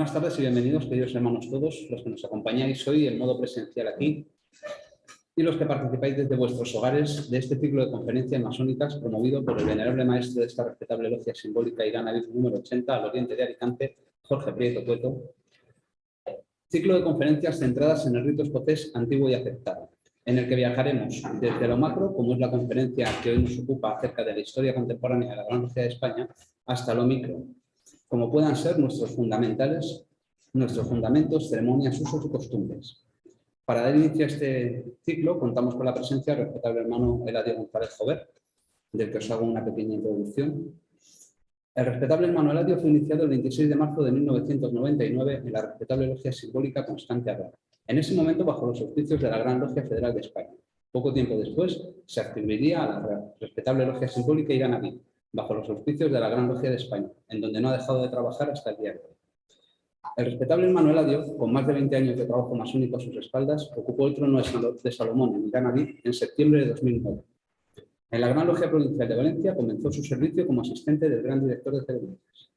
Buenas tardes y bienvenidos, queridos hermanos todos, los que nos acompañáis hoy en modo presencial aquí y los que participáis desde vuestros hogares de este ciclo de conferencias masónicas promovido por el venerable maestro de esta respetable logia simbólica Irán Aviv número 80 al oriente de Alicante, Jorge Prieto Cueto. Ciclo de conferencias centradas en el rito escocés antiguo y aceptado, en el que viajaremos desde lo macro, como es la conferencia que hoy nos ocupa acerca de la historia contemporánea de la Gran Logia de España, hasta lo micro, como puedan ser nuestros fundamentos, ceremonias, usos y costumbres. Para dar inicio a este ciclo, contamos con la presencia del respetable hermano Eladio González Jover, del que os hago una pequeña introducción. El respetable hermano Eladio fue iniciado el 26 de marzo de 1999 en la respetable logia simbólica Constante Arrara, en ese momento bajo los auspicios de la Gran Logia Federal de España. Poco tiempo después se adscribiría a la respetable logia simbólica Irán Aviv, bajo los auspicios de la Gran Logia de España, en donde no ha dejado de trabajar hasta el día de hoy. El respetable hermano Eladio, con más de 20 años de trabajo masónico a sus espaldas, ocupó el trono de Salomón en Irán Aviv en septiembre de 2009. En la Gran Logia Provincial de Valencia comenzó su servicio como asistente del Gran Director de Ceremonias.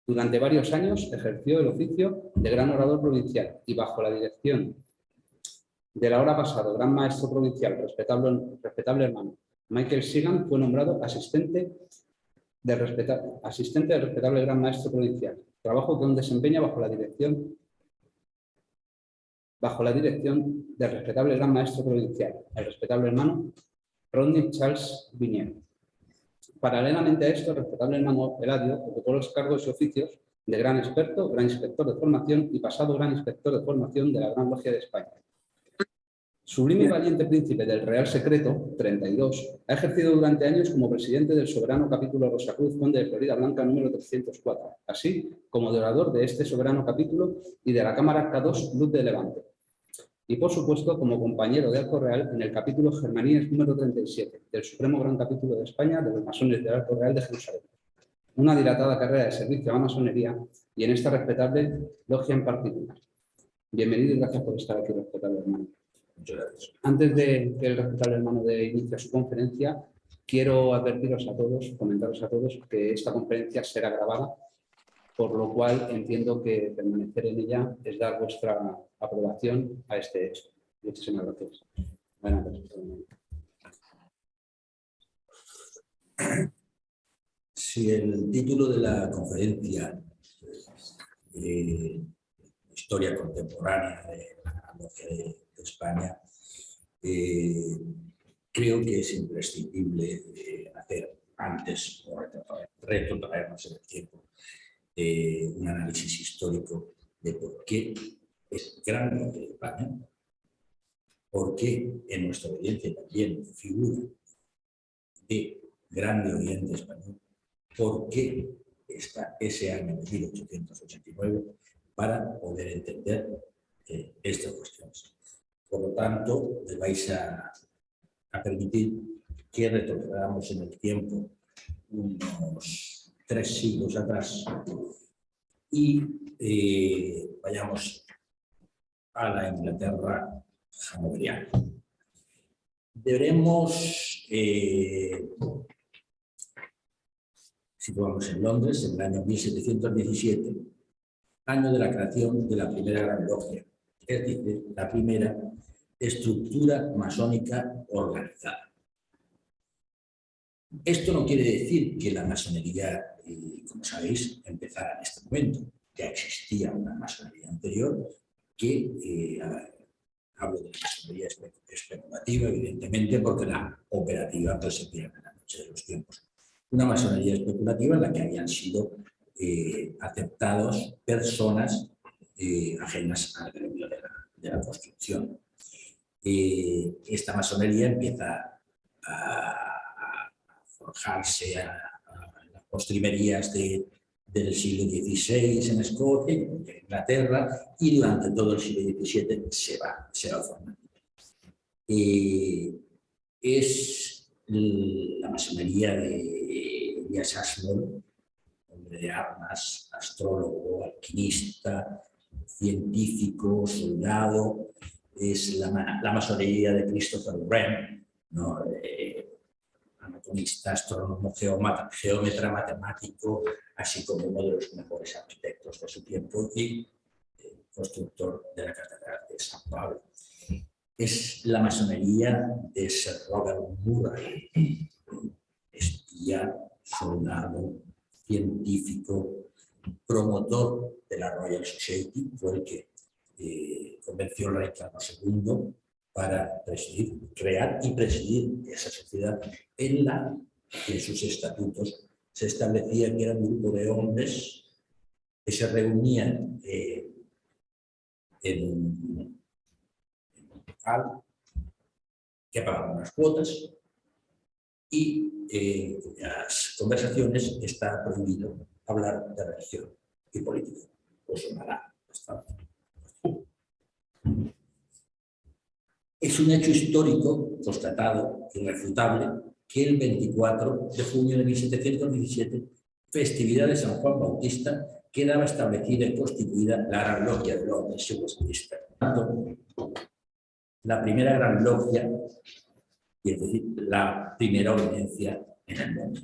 Durante varios años ejerció el oficio de Gran Orador Provincial y bajo la dirección del ahora pasado Gran Maestro Provincial, respetable hermano Michael Sigan, fue nombrado asistente del respetable Gran Maestro Provincial, trabajo que aún desempeña bajo la dirección del respetable Gran Maestro Provincial, el respetable hermano Rodney Charles Vignier. Paralelamente a esto, el respetable hermano Eladio ocupó los cargos y oficios de gran experto, gran inspector de formación y pasado gran inspector de formación de la Gran Logia de España. Sublime y valiente príncipe del Real Secreto, 32, ha ejercido durante años como presidente del soberano capítulo Rosacruz Conde de Florida Blanca número 304, así como de orador de este soberano capítulo y de la Cámara K2 Luz de Levante. Y por supuesto como compañero de Arco Real en el capítulo Germaníes número 37 del Supremo Gran Capítulo de España de los masones del Arco Real de Jerusalén. Una dilatada carrera de servicio a la masonería y en esta respetable logia en particular. Bienvenido y gracias por estar aquí, respetable hermano. Muchas gracias. Antes de que el respetable hermano dé inicio a su conferencia, quiero advertiros a todos, comentaros a todos que esta conferencia será grabada, por lo cual entiendo que permanecer en ella es dar vuestra aprobación a este hecho. Muchísimas gracias. Buenas tardes. Si el título de la conferencia Historia contemporánea de la Logia de España, creo que es imprescindible hacer antes, o retrotraernos en el tiempo, un análisis histórico de por qué es Gran Logia de España, por qué en nuestra audiencia también figura de Grande Oriente Español, por qué está ese año de 1889 para poder entender estas cuestiones. Por lo tanto, me vais a permitir que retrocedamos en el tiempo unos 3 siglos atrás y vayamos a la Inglaterra hanoveriana. Deberemos situarnos en Londres en el año 1717, año de la creación de la primera Gran Logia, es decir, la primera estructura masónica organizada. Esto no quiere decir que la masonería, como sabéis, empezara en este momento. Ya existía una masonería anterior que, hablo de la masonería especulativa, evidentemente, porque la operativa pues, se pierde en la noche de los tiempos. Una masonería especulativa en la que habían sido aceptados personas ajenas al gremio de la construcción. Esta masonería empieza a forjarse en las postrimerías del siglo XVI en Escocia y en Inglaterra, y durante todo el siglo XVII se va formando. Es la masonería de Elias Ashmole, hombre de armas, astrólogo, alquimista, científico, soldado. Es la masonería de Christopher Wren, ¿no? anatomista, astrónomo, geómetra, matemático, así como uno de los mejores arquitectos de su tiempo y constructor de la Catedral de San Pablo. Es la masonería de Sir Robert Murray, espía, soldado, científico, promotor de la Royal Society, fue el que convenció al rey Carlos II para crear y presidir esa sociedad en sus estatutos se establecía que era un grupo de hombres que se reunían en un local, que pagaban unas cuotas y en las conversaciones está prohibido hablar de religión y política. Pues sonará bastante. Es un hecho histórico constatado, irrefutable, que el 24 de junio de 1717, festividad de San Juan Bautista, quedaba establecida y constituida la Gran Logia de Londres y Westminster. La primera Gran Logia, y es decir, la primera eminencia en el mundo.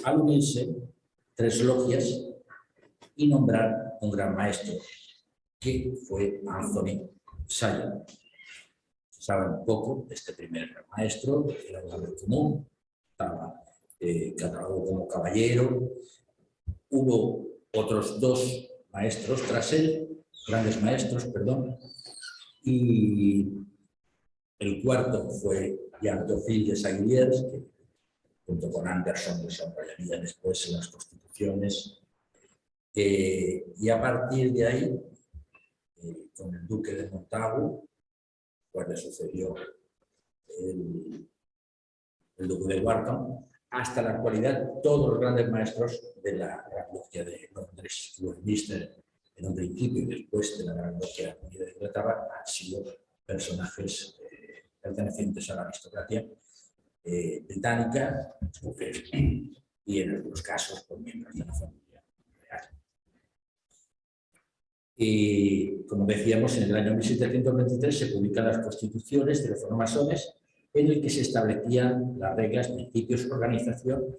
Al unirse 3 logias y nombrar un gran maestro, que fue Anthony Sion. Se sabe un poco de este primer gran maestro, era un hombre común, estaba catalogado como caballero. Hubo otros 2 maestros tras él, grandes maestros, perdón, y el cuarto fue Jean Théophile de Saint-Guilliers, que junto con Anderson desarrollaría después las constituciones, y a partir de ahí, con el duque de Montagu, pues le sucedió el duque de Wharton, hasta la actualidad todos los grandes maestros de la Gran Logia de Londres y Westminster, en un principio y después de la Gran Logia Unida de Inglaterra, han sido personajes pertenecientes a la aristocracia británica, mujeres, y en algunos casos por miembros de la familia real. Y como decíamos, en el año 1723 se publican las constituciones de los francmasones, en el que se establecían las reglas, principios, organización,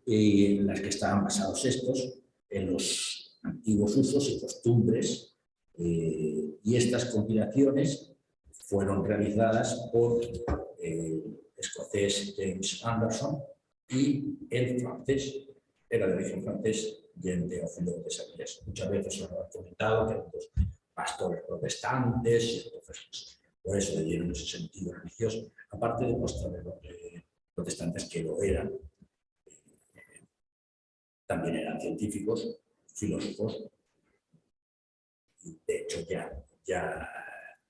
en las que estaban basados estos, en los antiguos usos y costumbres, y estas compilaciones fueron realizadas por el escocés James Anderson y el francés, era de origen francés, Jean Théophile de Saint-Guilliers. Muchas veces se lo han comentado que eran 2 pastores protestantes, y entonces por eso le dieron ese sentido religioso, aparte de mostrar protestantes que lo eran, también eran científicos, filósofos, y de hecho ya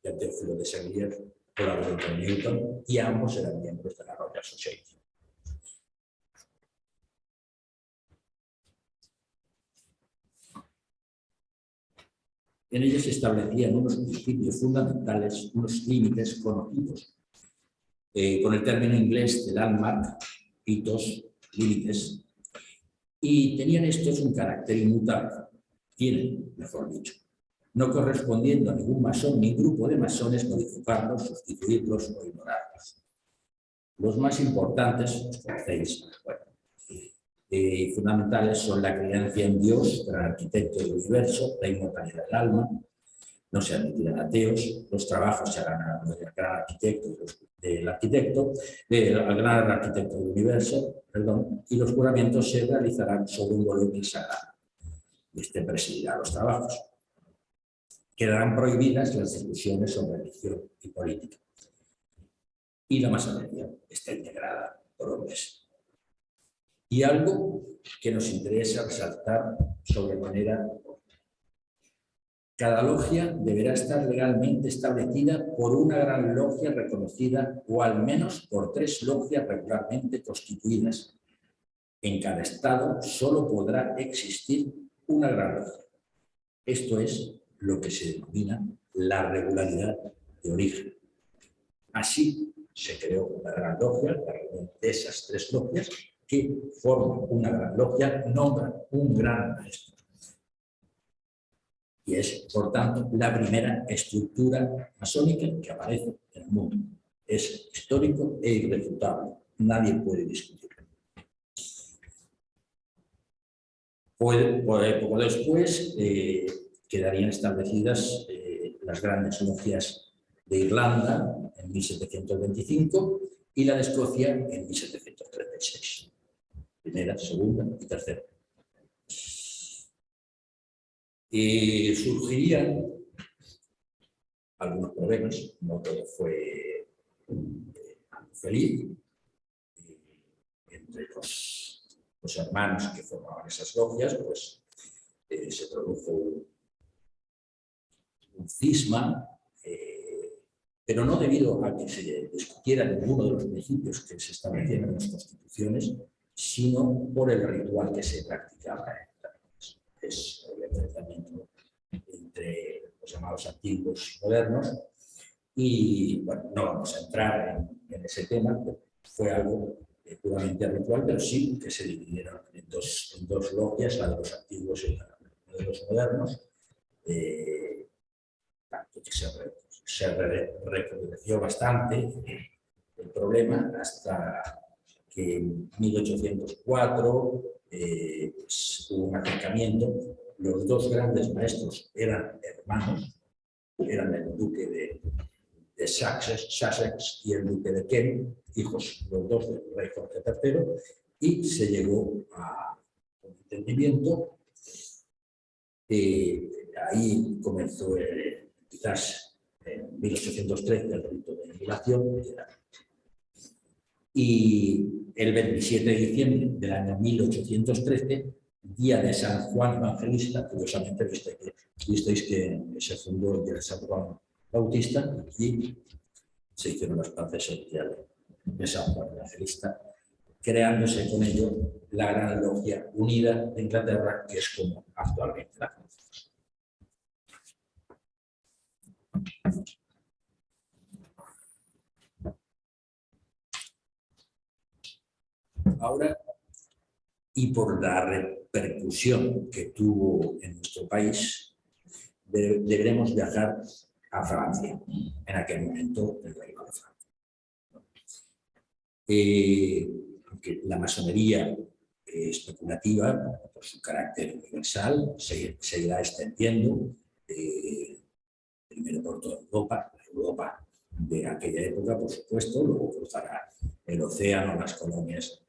Théophile de Saint-Guilliers colaboró con Newton y ambos eran miembros de la Royal Society. En ellos se establecían unos principios fundamentales, unos límites conocidos con el término inglés de landmark, hitos, límites, y tenían estos un carácter inmutable, tienen, mejor dicho, no correspondiendo a ningún masón ni grupo de masones modificarlos, sustituirlos o ignorarlos. Los más importantes, los conocéis, bueno, fundamentales son la creencia en Dios, gran arquitecto del universo, la inmortalidad del alma, no se admitirán ateos, los trabajos se harán al gran arquitecto del universo, perdón, y los juramentos se realizarán sobre un volumen sagrado. Este presidirá los trabajos. Quedarán prohibidas las discusiones sobre religión y política. Y la masonería está integrada por hombres. Y algo que nos interesa resaltar sobremanera: cada logia deberá estar legalmente establecida por una gran logia reconocida o al menos por 3 logias regularmente constituidas. En cada estado solo podrá existir una gran logia. Esto es lo que se denomina la regularidad de origen. Así se creó la Gran Logia, la reunión de esas 3 logias que forman una gran logia, nombran un gran maestro. Y es, por tanto, la primera estructura masónica que aparece en el mundo. Es histórico e irrefutable. nadie puede discutirlo. Poco después quedarían establecidas las grandes logias de Irlanda en 1725 y la de Escocia en 1736. Primera, segunda y tercera. Surgirían algunos problemas, no todo fue feliz. Entre los hermanos que formaban esas logias, pues se produjo un cisma, pero no debido a que se discutiera ninguno de los principios que se establecían en las constituciones, sino por el ritual que se practicaba. Es el enfrentamiento entre los llamados antiguos y modernos. Y bueno, no vamos a entrar en ese tema, fue algo puramente ritual, pero sí que se dividieron en dos logias, la de los antiguos y la de los modernos. Tanto que se recrudeció bastante el problema hasta que en 1804 pues, hubo un acercamiento. Los dos grandes maestros eran hermanos, eran el duque de Sussex y el duque de Kent, hijos los dos del rey Jorge III, y se llegó a un entendimiento. Ahí comenzó quizás en 1813 el rito de aniquilación, y el 27 de diciembre del año 1813, día de San Juan Evangelista, curiosamente visteis que se fundó el día de San Juan Bautista y se hicieron las paces el día de San Juan Evangelista, creándose con ello la Gran Logia Unida de Inglaterra, que es como actualmente la conocemos. Ahora, y por la repercusión que tuvo en nuestro país, deberemos viajar a Francia, en aquel momento el Reino de Francia. Aunque la masonería especulativa, por su carácter universal, se irá extendiendo, primero por toda Europa, la Europa de aquella época, por supuesto, luego cruzará el océano, las colonias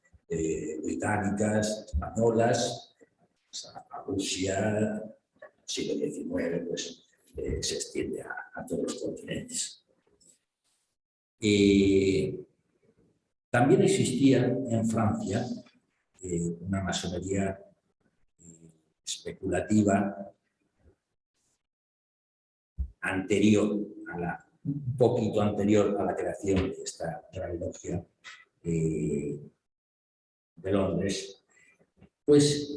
británicas, españolas, a Rusia, siglo XIX, pues se extiende a todos los continentes. También existía en Francia una masonería especulativa un poquito anterior a la creación de esta gran logia de Londres, pues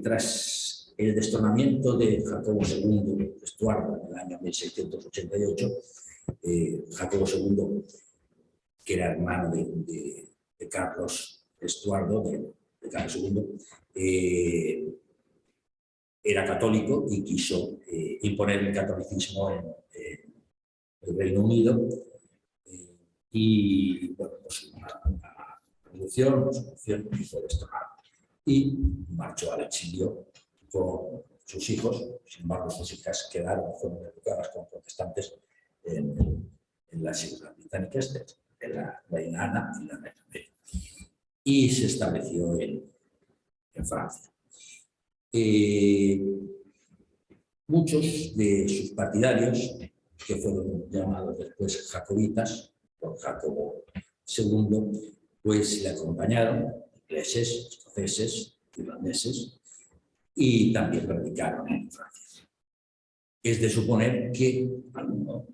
tras el destronamiento de Jacobo II de Estuardo en el año 1688, Jacobo II, que era hermano de Carlos Estuardo, de Carlos II, era católico y quiso imponer el catolicismo en el Reino Unido. Y bueno, pues una revolución hizo destronado y marchó al exilio con sus hijos. Sin embargo, sus hijas fueron educadas como protestantes en las Islas Británicas, de la reina Ana y la reina Mary, y se estableció en Francia. Muchos de sus partidarios, que fueron llamados después jacobitas por Jacobo II, pues le acompañaron, ingleses, escoceses, irlandeses, y también predicaron en Francia. Es de suponer que algunos,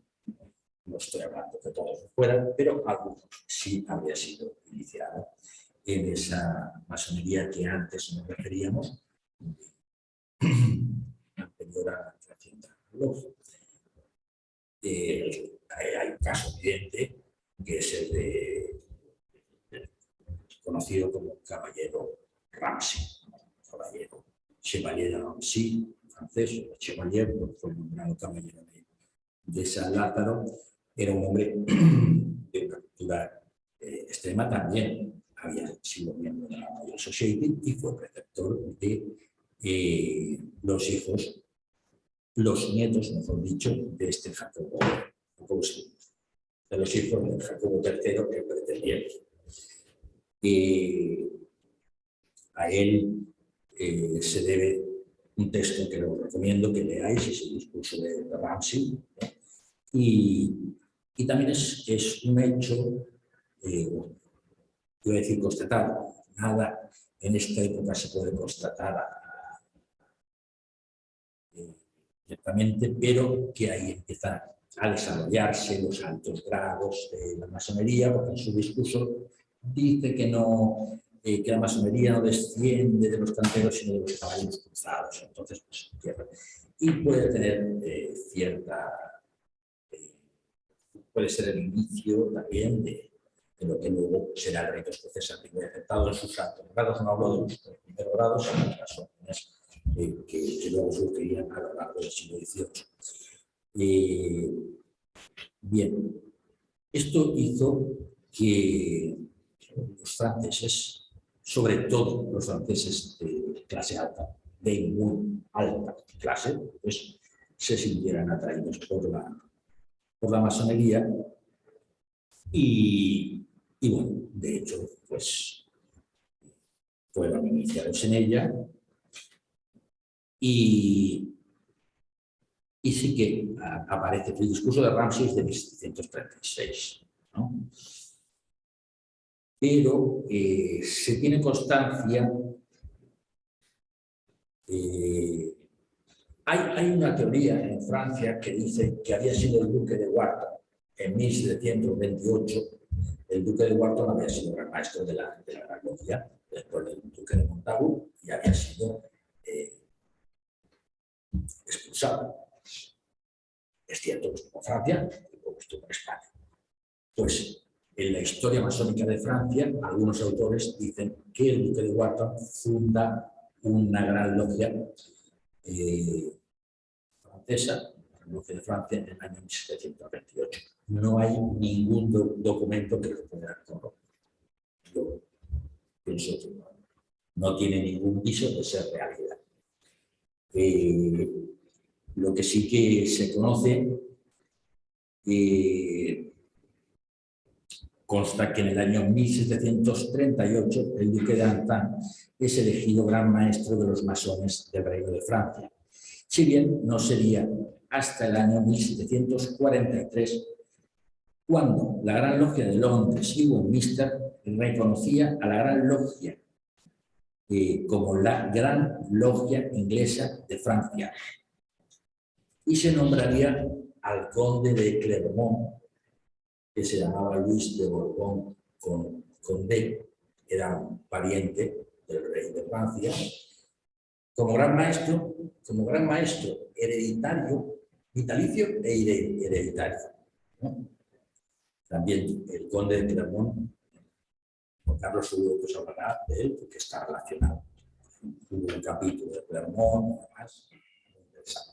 no estoy hablando de todos fuera, pero algunos sí habría sido iniciado en esa masonería que antes nos referíamos, anterior a la creación de la logia. Hay un caso evidente, que es el conocido como Caballero Ramsay, Caballero Chevalier de Ramsay, francés, Chevalier, porque fue nombrado Caballero de San Lázaro. Era un hombre de una cultura Extrema también había sido miembro de la Royal Society y fue preceptor de los hijos, los nietos, mejor dicho, de este Jacobo II, de los hijos de Jacobo III, que pretendiente. A él se debe un texto que os recomiendo que leáis, es el discurso de Ramsay, y también es un hecho, voy a decir constatado, nada en esta época se puede constatar directamente, pero que ahí empiezan a desarrollarse los altos grados de la masonería, porque en su discurso dice que la masonería no desciende de los canteros, sino de los caballeros cruzados. Entonces, pues, y puede tener puede ser el inicio también de lo que luego será el rito escocés antiguo y aceptado en sus altos grados. No hablo de los primeros grados, sino de las órdenes que luego surgirían a lo largo del siglo XVIII. Bien, esto hizo que los franceses, sobre todo los franceses de clase alta, de muy alta clase, pues se sintieran atraídos por la masonería y bueno, de hecho, pues fueron iniciados en ella y sí que aparece el discurso de Ramsay de 1736, ¿no? Pero se tiene constancia, hay una teoría en Francia que dice que había sido el duque de Wharton en 1728. El duque de Wharton había sido gran maestro de la Gran Logia, después del duque de Montagu, y había sido expulsado. Es cierto que estuvo en Francia, pero estuvo en España. Pues en la historia masónica de Francia, algunos autores dicen que el duque de Wharton funda una gran logia francesa, la logia de Francia, en el año 1728. No hay ningún documento que lo pueda corroborar. Yo pienso que no tiene ningún viso de ser realidad. Lo que sí que se conoce, consta que en el año 1738 el duque de Antin es elegido gran maestro de los masones del Reino de Francia, si bien no sería hasta el año 1743 cuando la Gran Logia de Londres y Westminster reconocía a la Gran Logia como la Gran Logia Inglesa de Francia y se nombraría al conde de Clermont, que se llamaba Luis de Borbón Condé, era un pariente del rey de Francia, como gran maestro hereditario, vitalicio e hereditario, ¿no? También el conde de Clermont, Juan Carlos seguro que os hablará de él, porque está relacionado. Hubo un capítulo de Clermont, además, muy interesante.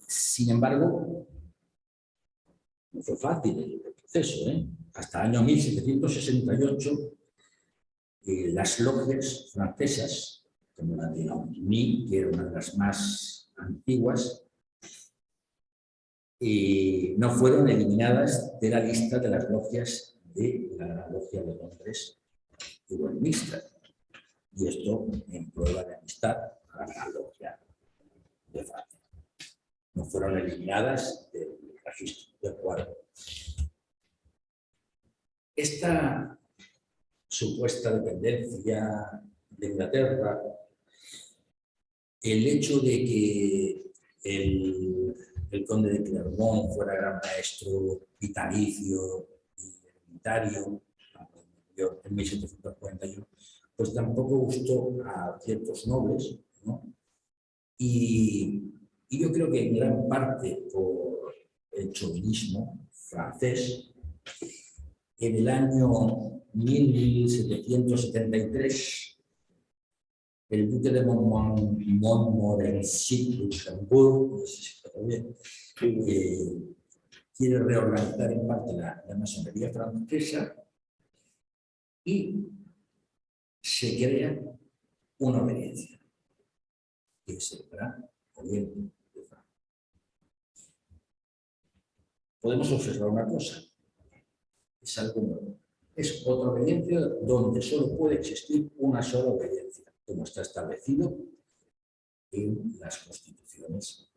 Sin embargo, no fue fácil el proceso, ¿eh? Hasta el año 1768, las logias francesas, como la de Antony, que era una de las más antiguas, no fueron eliminadas de la lista de las logias de la Gran Logia de Londres y Westminster. Y esto en prueba de amistad a la Gran Logia de Francia. No fueron eliminadas del registro del cuadro. Esta supuesta dependencia de Inglaterra, el hecho de que el conde de Clermont fuera gran maestro vitalicio y hereditario en 1741, pues tampoco gustó a ciertos nobles, ¿no? Y yo creo que en gran parte por el chauvinismo francés, en el año 1773, el duque de Montmorency-Luxembourg, no sé si lo todo bien, quiere reorganizar en parte la masonería francesa y se crea una obediencia, que es el Gran Oriente de Francia. Podemos observar una cosa, es algo nuevo. Es otra obediencia donde solo puede existir una sola obediencia, como está establecido en las constituciones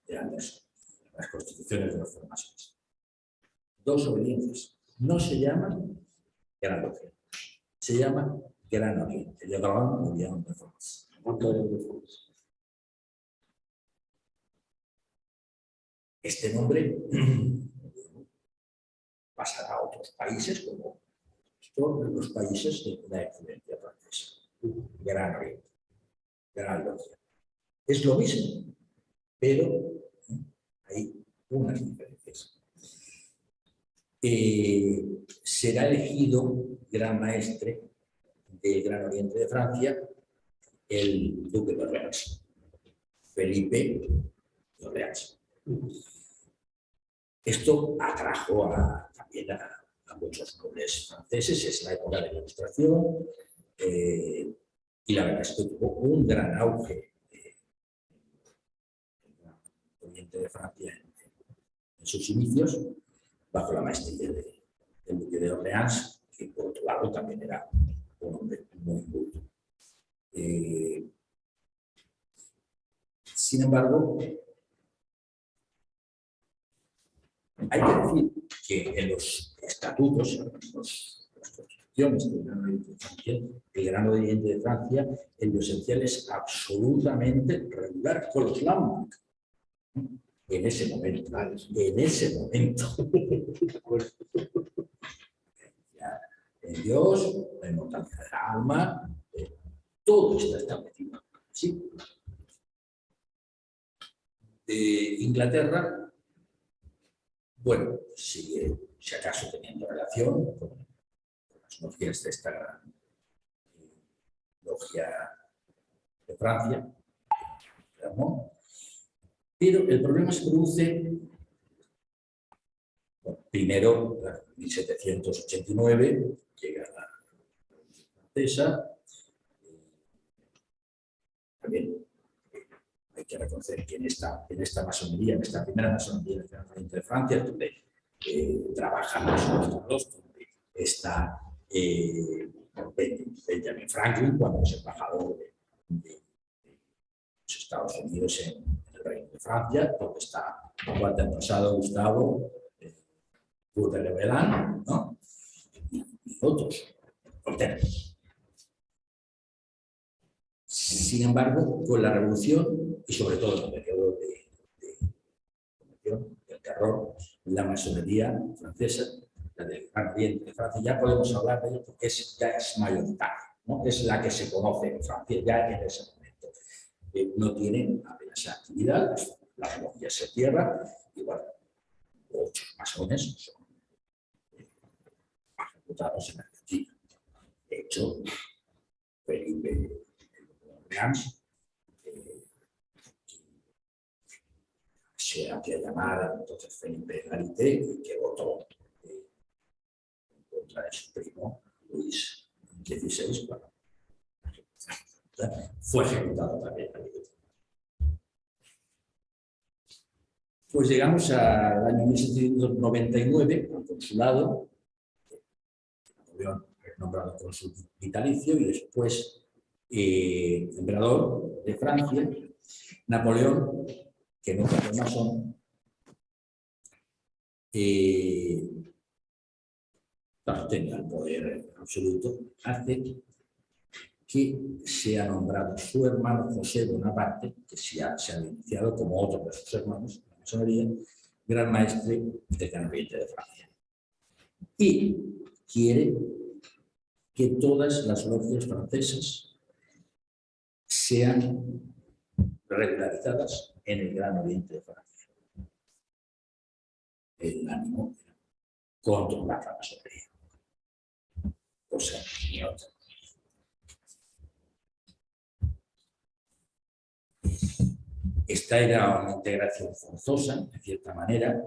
de Anderson, las constituciones de los formaciones. Dos obediencias. No se llaman Gran Oriente, se llama Gran Oriente. Le Grand Orient de France. Este nombre pasará a otros países como todos los países de la influencia francesa. Gran Oriente, Gran Oriente. Es lo mismo, pero hay unas diferencias. Será elegido gran maestre del Gran Oriente de Francia el duque de Orleans, Felipe de Orleans. Esto atrajo también a muchos nobles franceses, es la época de la Ilustración, y la verdad es que tuvo un gran auge el Oriente de Francia en sus inicios, bajo la maestría del duque de Orleans, que por otro lado también era un hombre muy culto. Sin embargo, hay que decir que en los estatutos, en las constituciones del Gran Oriente de Francia, el Gran Oriente de Francia, en lo esencial es absolutamente regular con los Landmark. En ese momento, en Dios, la inmortalidad del alma, todo está establecido. ¿Sí? Inglaterra, bueno, sigue, si acaso, teniendo relación con las logias de esta gran logia de Francia, ¿no? Pero el problema se produce, bueno, primero, en 1789, llega la Revolución Francesa. También hay que reconocer que en esta masonería, en esta primera masonería del Gran Oriente de Francia, donde trabajan los estados, donde está Benjamin Franklin, cuando es embajador de los Estados Unidos en el Reino de Francia, donde está su antepasado Gustavo Coeur de Levelan, ¿no? y otros. Sin embargo, con la Revolución, y sobre todo en el periodo del terror, la masonería francesa, la del Gran Oriente de Francia, ya podemos hablar de ello porque ya es mayoritaria, ¿no? Es la que se conoce en Francia ya en ese momento. No tienen apenas actividad, las logias se cierran, y bueno, muchos masones son ejecutados en Argentina. De hecho, Felipe de Orleans se hacía llamar entonces Felipe Galité, que votó en contra de su primo Luis XVI. Bueno, fue ejecutado también. Pues llegamos al año 1799, al consulado. Napoleón es nombrado cónsul vitalicio y después emperador de Francia. Napoleón, que no fue masón, tenga el poder absoluto, hace que sea nombrado su hermano José Bonaparte, que se ha iniciado como otro de sus hermanos en la masonería, gran maestre del Gran Oriente de Francia. Y quiere que todas las logias francesas sean regularizadas en el Gran Oriente de Francia. El ánimo era controlar la masonería. Cosa ni otra. Esta era una integración forzosa, de cierta manera.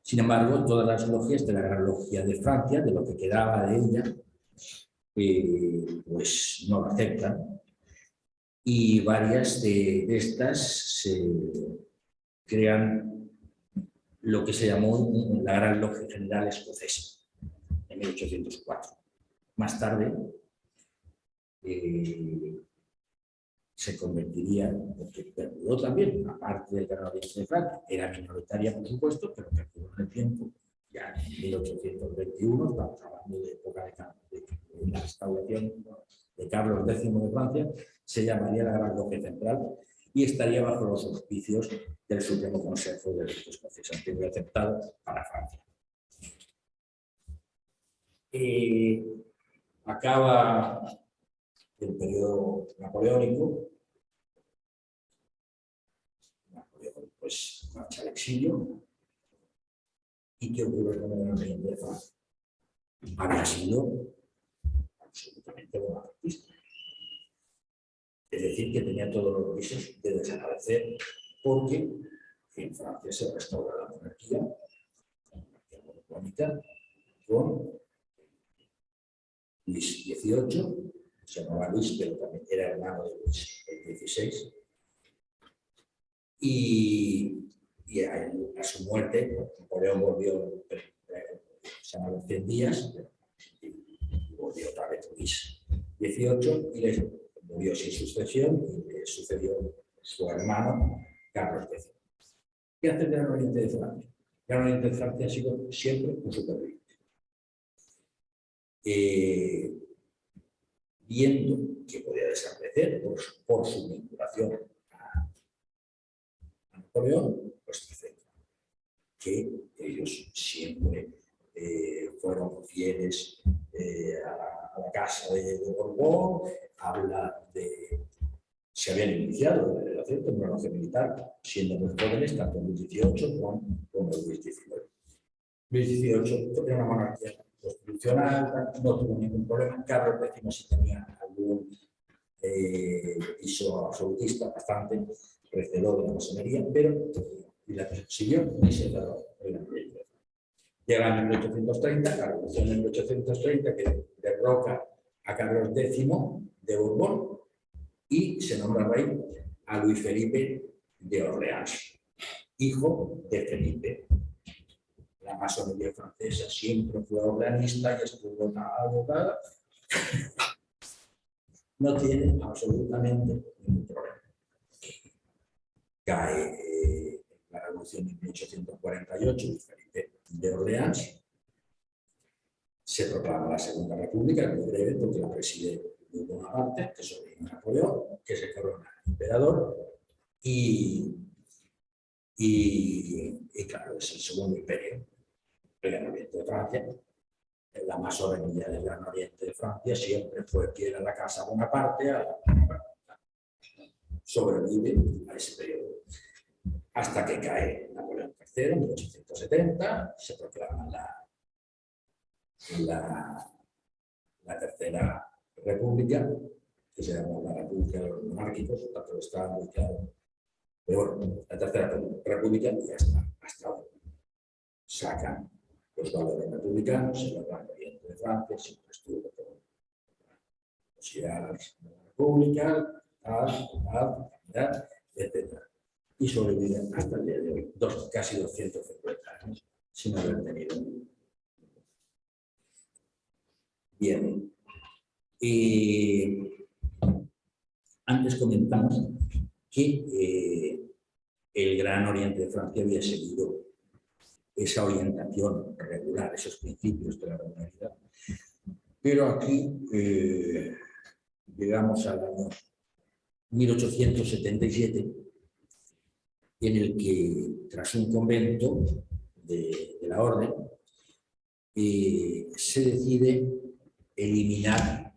Sin embargo, todas las logias de la Gran Logia de Francia, de lo que quedaba de ella, pues no lo aceptan. Y varias de estas se crean lo que se llamó la Gran Logia General Escocesa, en 1804. Más tarde se convertiría, porque perduró también, aparte del Gran Oriente de Francia, era minoritaria por supuesto, pero perduró en el tiempo, ya en 1821, estamos hablando de época de la restauración de Carlos X de Francia, se llamaría la Gran Logia Central y estaría bajo los auspicios del Supremo Consejo del Rito Escocés, antiguo y aceptado para Francia. Acaba el periodo napoleónico, Napoleón pues marcha al exilio. ¿Y qué ocurre con el Gran Oriente de Francia? Había sido absolutamente bonapartista. Es decir, que tenía todos los visos de desaparecer porque en Francia se restaura la monarquía monopólica con Luis XVIII, se llamaba Luis, pero también era hermano de Luis XVI. Y a su muerte, Napoleón volvió, se llamaron 100 días, y volvió otra vez Luis XVIII y le murió sin sucesión y le sucedió su hermano Carlos X. ¿Qué hace el Gran Oriente de Francia? El Gran Oriente de Francia ha sido siempre un superviviente. Viendo que podía desaparecer por su vinculación a Napoleón, pues dice que ellos siempre fueron fieles a la casa de Borbón, habla de... Se habían iniciado en una logia militar, siendo muy jóvenes, tanto Luis XVIII como Luis XIX. Luis XVIII era una monarquía constitucional, no tuvo ningún problema. Carlos X sí tenía algún piso absolutista bastante recelo de la masonería, pero la siguió y se cerró el ambiente. Llega en 1830, la revolución de 1830 que derroca a Carlos X de Borbón y se nombra rey a Luis Felipe de Orleans, hijo de Felipe. La masonería francesa siempre fue orleanista y estuvo nada, no tiene absolutamente ningún problema. Cae la revolución de 1848, Luis Felipe de Orleans, se proclama la Segunda República, muy breve porque la preside Bonaparte, que sobrino de Napoleón, que se corona emperador, y claro, es el segundo imperio, el Gran Oriente de Francia. La masonería del Gran Oriente de Francia siempre fue fiel a la casa Bonaparte, sobrevive a ese periodo. Hasta que cae Napoleón III en 1870, se proclama la Tercera República, que se llama la República de los Monárquicos, tanto está muy claro. Pero bueno, la Tercera República ya está, hasta ahora. Sacan los valores republicanos en el Gran Oriente de Francia, siempre estuvo con considerar la República, etc. Y sobreviven hasta el día de hoy, casi 250 años, sin haber tenido. Bien. Y antes comentamos que el Gran Oriente de Francia había seguido esa orientación regular, esos principios de la regularidad. Pero aquí llegamos al año 1877, en el que, tras un convento de la orden, se decide eliminar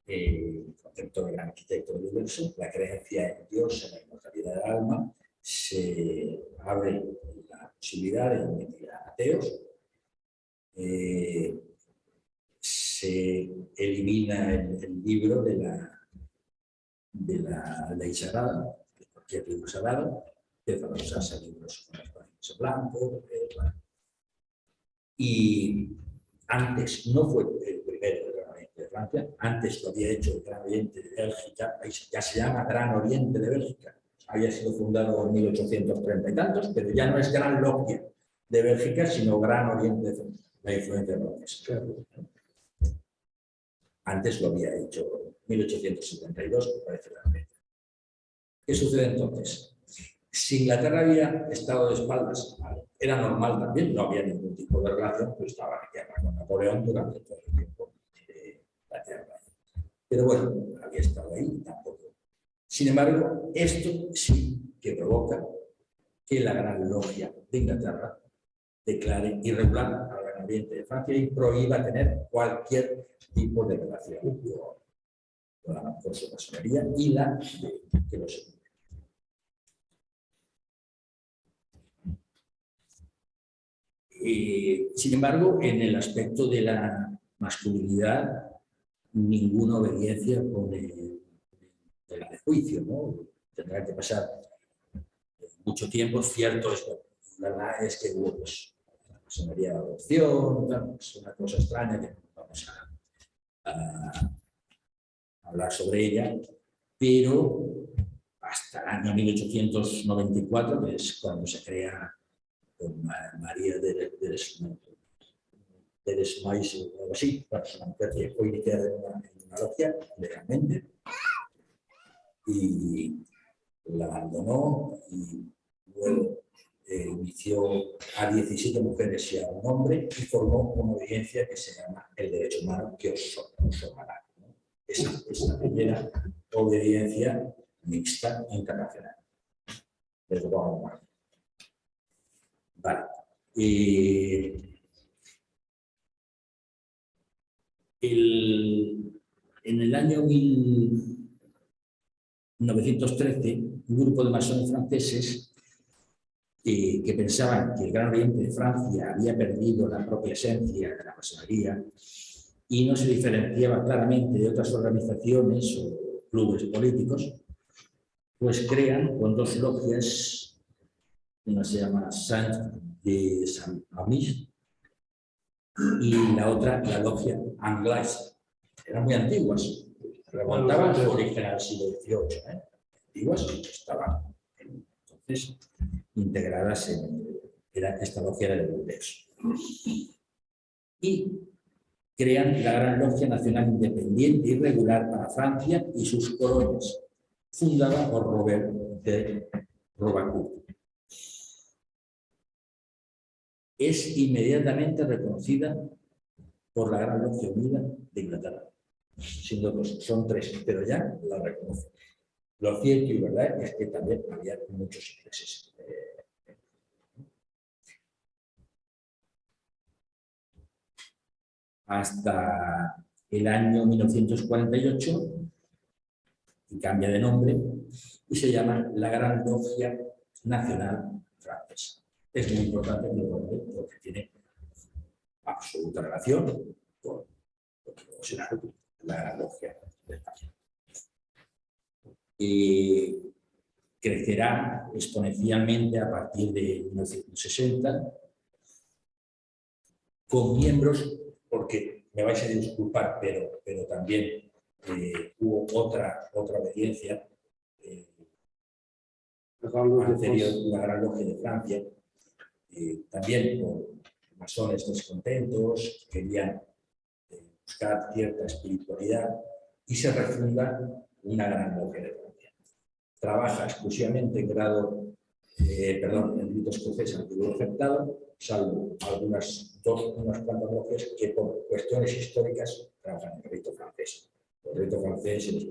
el concepto del gran arquitecto del universo, la creencia en Dios, en la inmortalidad del alma, se abre la posibilidad de admitir a ateos, se elimina el libro de la ley sagrada, qué libros ha dado, empiezan a usarse libros con las páginas en blanco, y antes no fue el primero del Gran Oriente de Francia, antes lo había hecho el Gran Oriente de Bélgica, ya se llama Gran Oriente de Bélgica, había sido fundado en 1830 y tantos, pero ya no es Gran Logia de Bélgica, sino Gran Oriente de Francia, la influencia francesa. Antes lo había hecho en 1872, me parece la fecha. ¿Qué sucede entonces? Si Inglaterra había estado de espaldas, era normal también, no había ningún tipo de relación, pues estaba en guerra con Napoleón durante todo el tiempo de Inglaterra. Pero bueno, había estado ahí tampoco. Sin embargo, esto sí que provoca que la Gran Logia de Inglaterra declare irregular al Gran Oriente de Francia y prohíba tener cualquier tipo de relación con su masonería y la que lo seguía. Sin embargo, en el aspecto de la masculinidad, ninguna obediencia pone tela de juicio, ¿no? Tendrá que pasar mucho tiempo, cierto, la verdad es que hubo pues, la masonería de adopción, es una cosa extraña que vamos a hablar sobre ella, pero hasta el año 1894, que es cuando se crea con María de Desmais o algo así, para una mujer que fue iniciada en una logia legalmente y la abandonó y luego inició a 17 mujeres y a un hombre y formó una obediencia que se llama el derecho humano que os somará. Esa es la primera obediencia mixta internacional. Desde luego, vale. En el año 1913, un grupo de masones franceses que pensaban que el Gran Oriente de Francia había perdido la propia esencia de la masonería y no se diferenciaba claramente de otras organizaciones o clubes políticos, pues crean con dos logias, una se llama Saint de Saint-Amis y la otra la logia Anglaise. Eran muy antiguas, remontaban su origen al siglo XVIII, antiguas, estaban entonces integradas en esta logia de europeos. Y crean la Gran Logia Nacional Independiente y Regular para Francia y sus colonias, fundada por Robert de Robacourt. Es inmediatamente reconocida por la Gran Logia Unida de Inglaterra. Siendo dos, son tres, pero ya la reconocen. Lo cierto y verdad es que también había muchos ingleses. Hasta el año 1948, y cambia de nombre, y se llama la Gran Logia Nacional Francesa. Es muy importante porque tiene absoluta relación con lo que será la Gran Logia de Francia. Y crecerá exponencialmente a partir de 1960 con miembros, porque me vais a disculpar, pero también hubo otra obediencia anterior, la Gran Logia de Francia, también por masones descontentos, querían buscar cierta espiritualidad y se refunda una Gran Logia de Francia. Trabaja exclusivamente en en rito escocés antiguo aceptado, salvo unas cuantas logias que por cuestiones históricas trabajan en el rito francés. El rito francés y los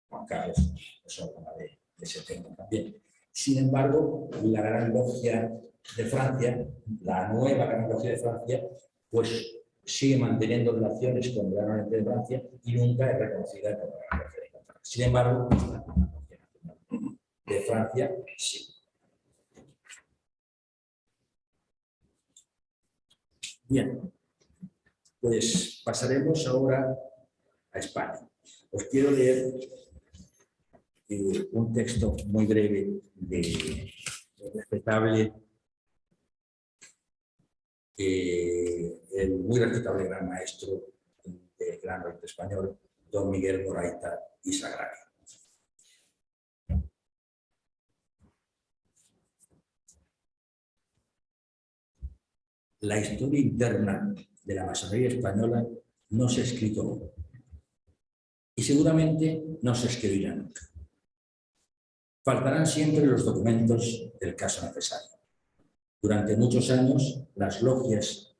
Juan Carlos es una de ese tema también. Sin embargo, la Gran Logia de Francia, la nueva Gran Logia de Francia, pues sigue manteniendo relaciones con la Gran Logia de Francia y nunca es reconocida como la Gran Logia de Inglaterra. Sin embargo, la Gran Logia de Francia sí. Bien, pues pasaremos ahora a España. Os quiero leer un texto muy breve de respetable, el muy respetable gran maestro del gran arte español, don Miguel Moraita y Sagrario. La historia interna de la masonería española no se ha escrito aún y seguramente no se escribirá nunca. Faltarán siempre los documentos del caso necesario. Durante muchos años, las logias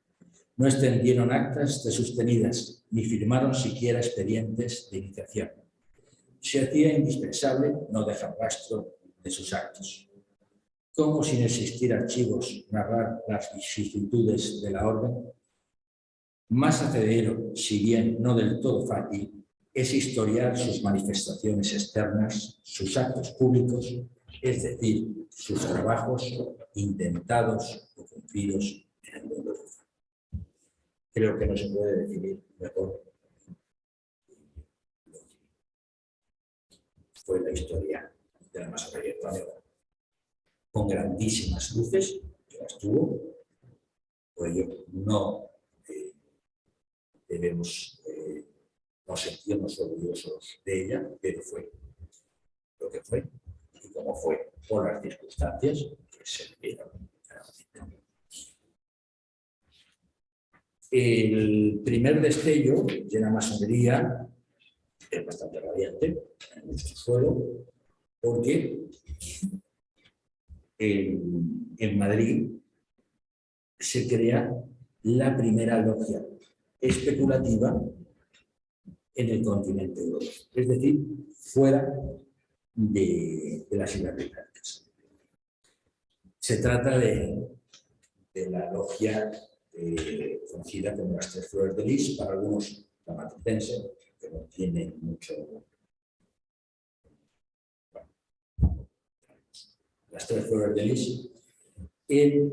no extendieron actas de sus tenidas ni firmaron siquiera expedientes de iniciación. Se hacía indispensable no dejar rastro de sus actos. ¿Cómo, sin existir archivos, narrar las vicisitudes de la orden? Más hacedero, si bien no del todo fácil, es historiar sus manifestaciones externas, sus actos públicos, es decir, sus trabajos intentados o cumplidos en el mundo rural. Creo que no se puede definir mejor. Fue la historia de la masonería española, con grandísimas luces, que las tuvo, por ello no debemos no sentirnos orgullosos de ella, pero fue lo que fue, y como fue por las circunstancias que se le dieron. El primer destello de la masonería es bastante radiante en nuestro suelo, porque en Madrid se crea la primera logia especulativa en el continente europeo, es decir, fuera de las Islas Británicas. Se trata de la logia conocida como las Tres Flores de Lis, para algunos la matritense, que no tiene mucho. Bueno, las Tres Flores de Lis, el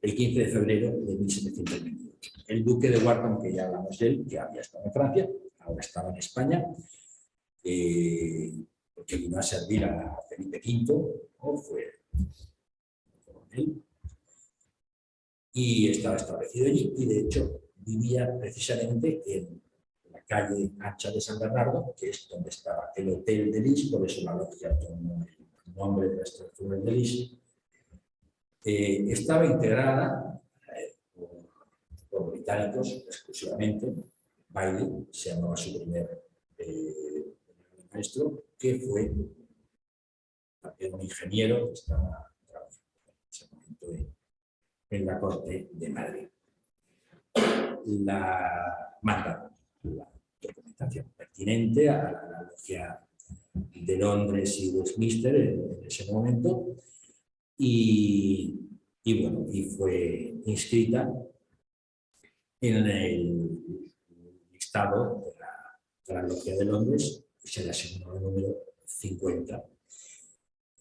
15 de febrero de 1728. El duque de Wharton, que ya hablamos de él, que había estado en Francia, ahora estaba en España, porque vino a servir a Felipe V, o fue coronel, y estaba establecido allí, y de hecho vivía precisamente en la calle ancha de San Bernardo, que es donde estaba el Hotel de Lis, por eso la logia tomó el nombre de las Tres Flores de Lis. Estaba integrada por británicos exclusivamente. Bailey se llamaba su primer maestro, que fue también un ingeniero que estaba trabajando en ese momento en la corte de Madrid. Manda la documentación pertinente a la logia de Londres y Westminster en ese momento, y fue inscrita en el listado de la logia de Londres, se le asignó el número 50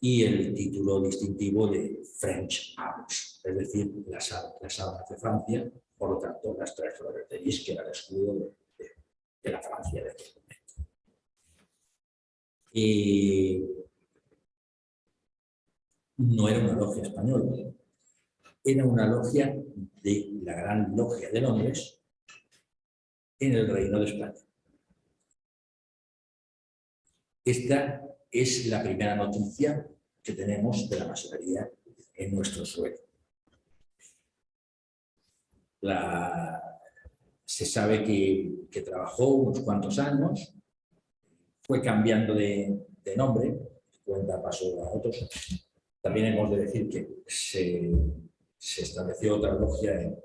y el título distintivo de French Arms, es decir, las armas de Francia, por lo tanto, las Tres Flores de Lis, que era el escudo de la Francia de aquel momento. No era una logia española, era una logia de la Gran Logia de Londres en el Reino de España. Esta es la primera noticia que tenemos de la masonería en nuestro suelo. Se sabe que trabajó unos cuantos años, fue cambiando de nombre, cuenta pasó a otros. También hemos de decir que se estableció otra logia en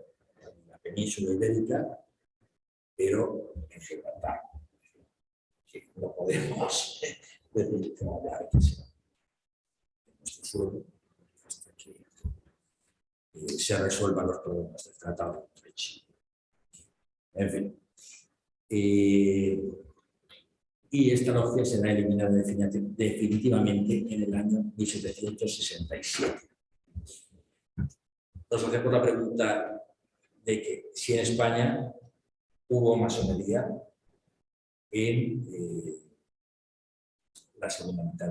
la península ibérica, pero en Gibraltar. No podemos decir que no haya que sea en nuestro suelo hasta que se resuelvan los problemas del Tratado de Utrecht. En fin. Y esta logia será eliminada definitivamente en el año 1767. Nos hacemos la pregunta de que si en España hubo masonería en la segunda mitad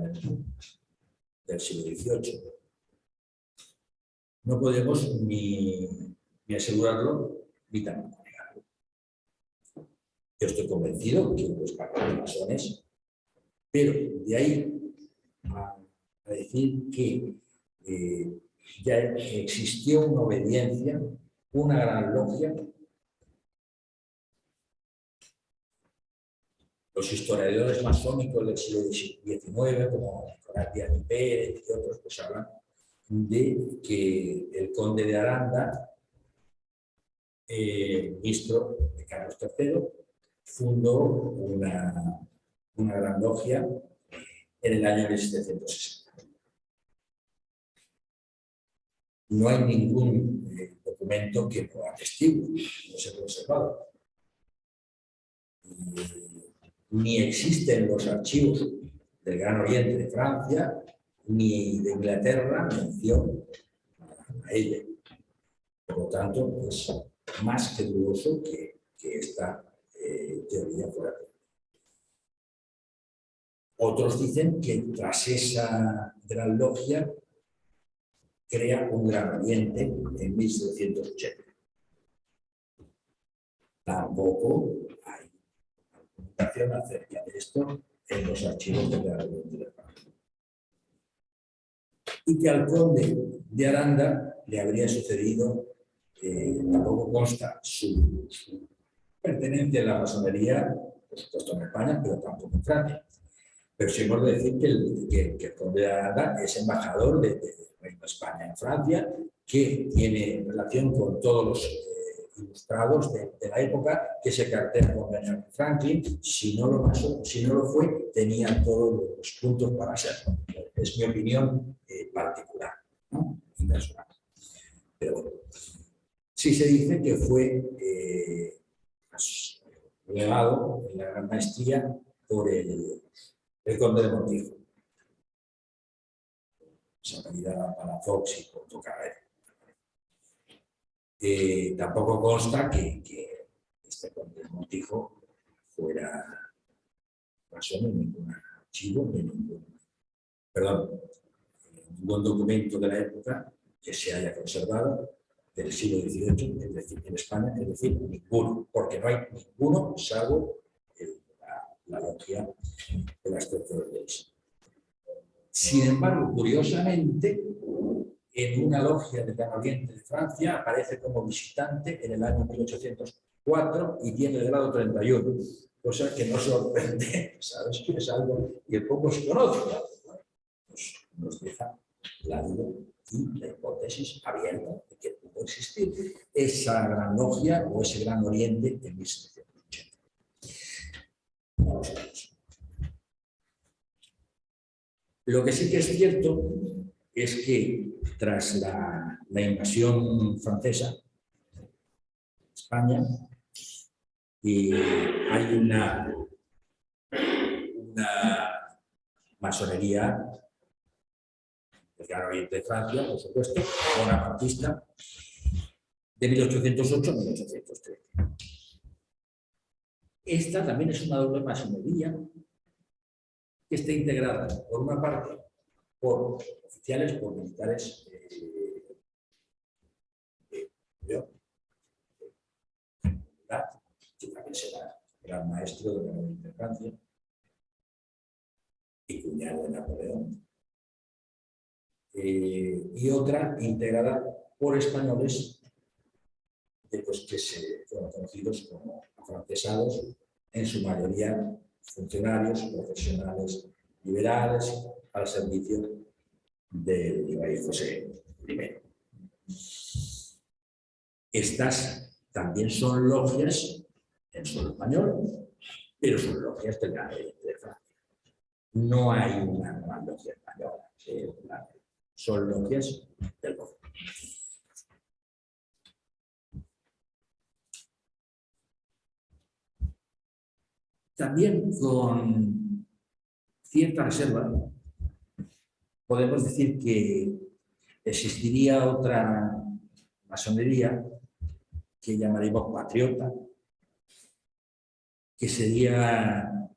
del siglo XVIII. No podemos ni asegurarlo ni tampoco negarlo. Yo estoy convencido que los masones, pero de ahí a decir que ya existió una obediencia, una gran logia. Los historiadores masónicos del siglo XIX, como Nicolás Díaz de Pérez y otros, pues hablan de que el conde de Aranda, ministro de Carlos III, fundó una gran logia en el año 1760. No hay ningún documento que lo atestigue, no se ha conservado. Ni existen los archivos del Gran Oriente de Francia, ni de Inglaterra mención a ella. Por lo tanto, es más que dudoso que esta teoría fuera. Otros dicen que tras esa gran logia crea un Gran Oriente en 1780. Tampoco hay documentación acerca de esto en los archivos del Gran Oriente de Francia. Y que al conde de Aranda le habría sucedido, tampoco consta su pertenencia a la masonería, por supuesto en España, pero tampoco en Francia. Pero sí hemos de decir que el conde de Aranda es embajador del Reino de España en Francia, que tiene relación con todos los ilustrados de la época, que se cartea con Benjamin Franklin. Si no lo fue, tenía todos los puntos para serlo. Es mi opinión particular, ¿no? Personal. Pero bueno, sí se dice que fue legado en la gran maestría por el conde de Montijo. Esa medida para Fox y Portocarrero. Tampoco consta que este conde de Montijo fuera masón en ningún archivo, ningún documento de la época que se haya conservado del siglo XVIII, es decir, en España, es decir, ninguno, porque no hay ninguno salvo la logia de las 13 leyes. Sin embargo, curiosamente, en una logia del Gran Oriente de Francia aparece como visitante en el año 1804 y tiene el grado 31, cosa que no sorprende, ¿sabes? Que es algo que poco se conoce. Pues nos deja la duda y la hipótesis abierta de que pudo existir esa gran logia o ese Gran Oriente en 1780. No lo sabemos. Lo que sí que es cierto es que tras la invasión francesa en España, hay una masonería del Gran Oriente de Francia, por supuesto, bonapartista, de 1808 a 1813. Esta también es una doble masonería que está integrada, por una parte, por oficiales, por militares que también será gran maestro de la Gran de Francia y cuñado de Napoleón. Y otra integrada por españoles pues, que se fueron conocidos como afrancesados, en su mayoría funcionarios, profesionales liberales, al servicio del rey José I. Estas también son logias en suelo español, pero son logias del Gran Oriente de Francia. No hay una gran logia española, son logias del mundo. También con cierta reserva podemos decir que existiría otra masonería que llamaremos patriota, que sería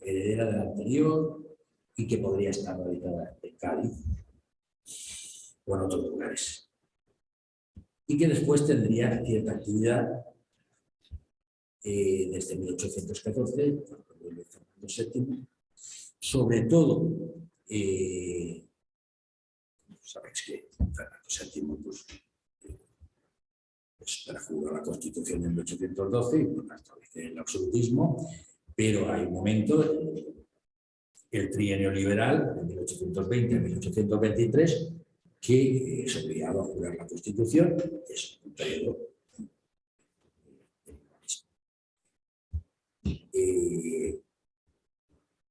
heredera de la anterior y que podría estar radicada en Cádiz o en otros lugares. Y que después tendría cierta actividad desde 1814, cuando vuelve Fernando VII, sobre todo, sabéis que Fernando VII pues prejuró la Constitución de 1812 y por tanto establece el absolutismo, pero hay un momento, el trienio liberal, de 1820 a 1823, que es obligado a jurar la Constitución, que es un periodo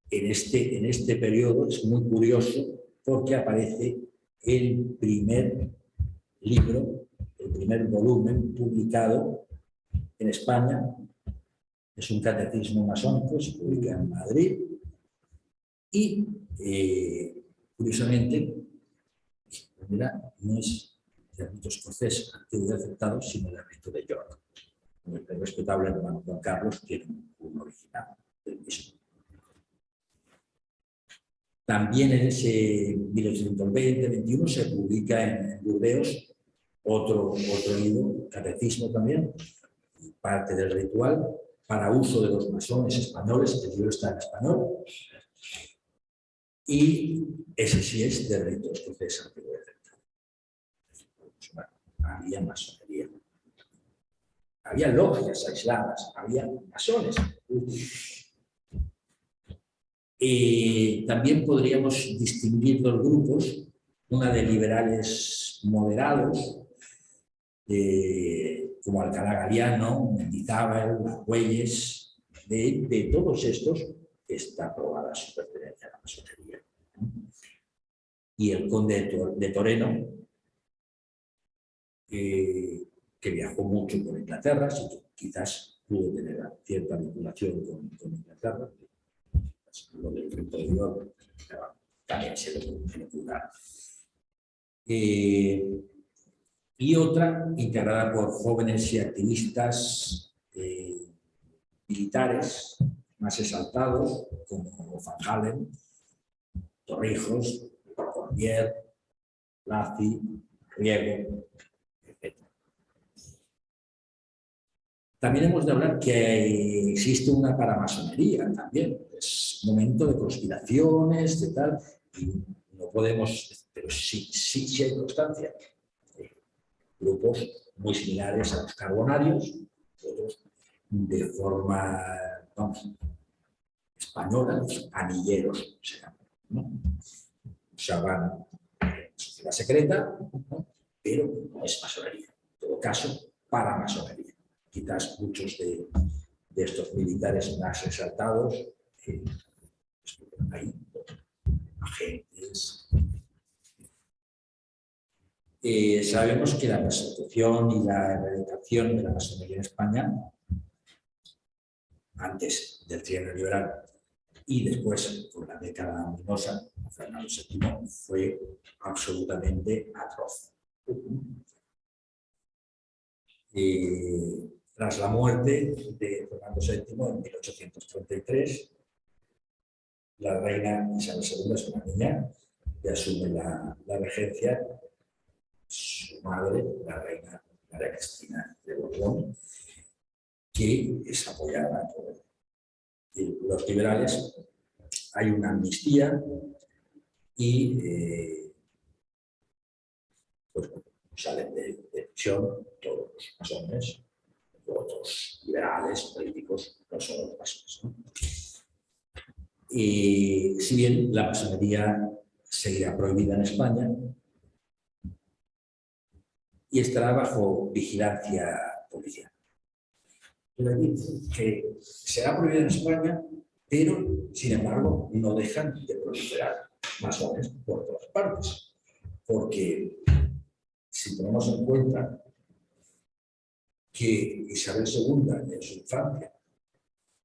en este periodo es muy curioso porque aparece el primer libro, el primer volumen publicado en España. Es un catecismo masónico, se publica en Madrid y, curiosamente, no es el rito escocés antiguo y aceptado, sino el rito de York. El respetable hermano Juan Carlos tiene un original del mismo. También en ese 1820-21 se publica en Burdeos otro libro, catecismo también, parte del ritual, para uso de los masones españoles. El libro está en español. Y ese sí es de rito escocés antiguo y aceptado. Bueno, había masonería. Había logias aisladas, había masones. También podríamos distinguir dos grupos, una de liberales moderados, como Alcalá Galiano, Mendizábal, Argüelles. De todos estos está probada su pertenencia a la masonería. Y el conde de Toreno, que viajó mucho por Inglaterra, así que quizás pudo tener cierta vinculación con Inglaterra. Lo del rito de York también se lo puede jugar. Y otra integrada por jóvenes y activistas militares más exaltados, como Van Halen, Torrijos, Corbier, Lacy, Riego, etc. También hemos de hablar que existe una paramasonería también. Es momento de conspiraciones, de tal, y no podemos, pero sí hay constancia. Grupos muy similares a los carbonarios, otros de forma, vamos, española, los anilleros, se llaman, ¿no? Usaban sociedad secreta, ¿no? Pero no es masonería. En todo caso, paramasonería. Quizás muchos de estos militares más exaltados hay agentes. Sabemos que la persecución y la erradicación de la masonería en España, antes del trienio liberal y después por la década ominosa, Fernando VII, fue absolutamente atroz. Tras la muerte de Fernando VII en 1833, la reina Isabel II es una niña que asume la regencia. Su madre, la reina María Cristina de Borbón, que es apoyada por los liberales. Hay una amnistía y pues, salen de prisión todos los masones, otros liberales, políticos, no solo los masones, ¿no? Y si bien la masonería seguirá prohibida en España, y estará bajo vigilancia policial. Es decir, que será prohibida en España, pero, sin embargo, no dejan de proliferar masones por todas partes. Porque si tenemos en cuenta que Isabel II, en su infancia,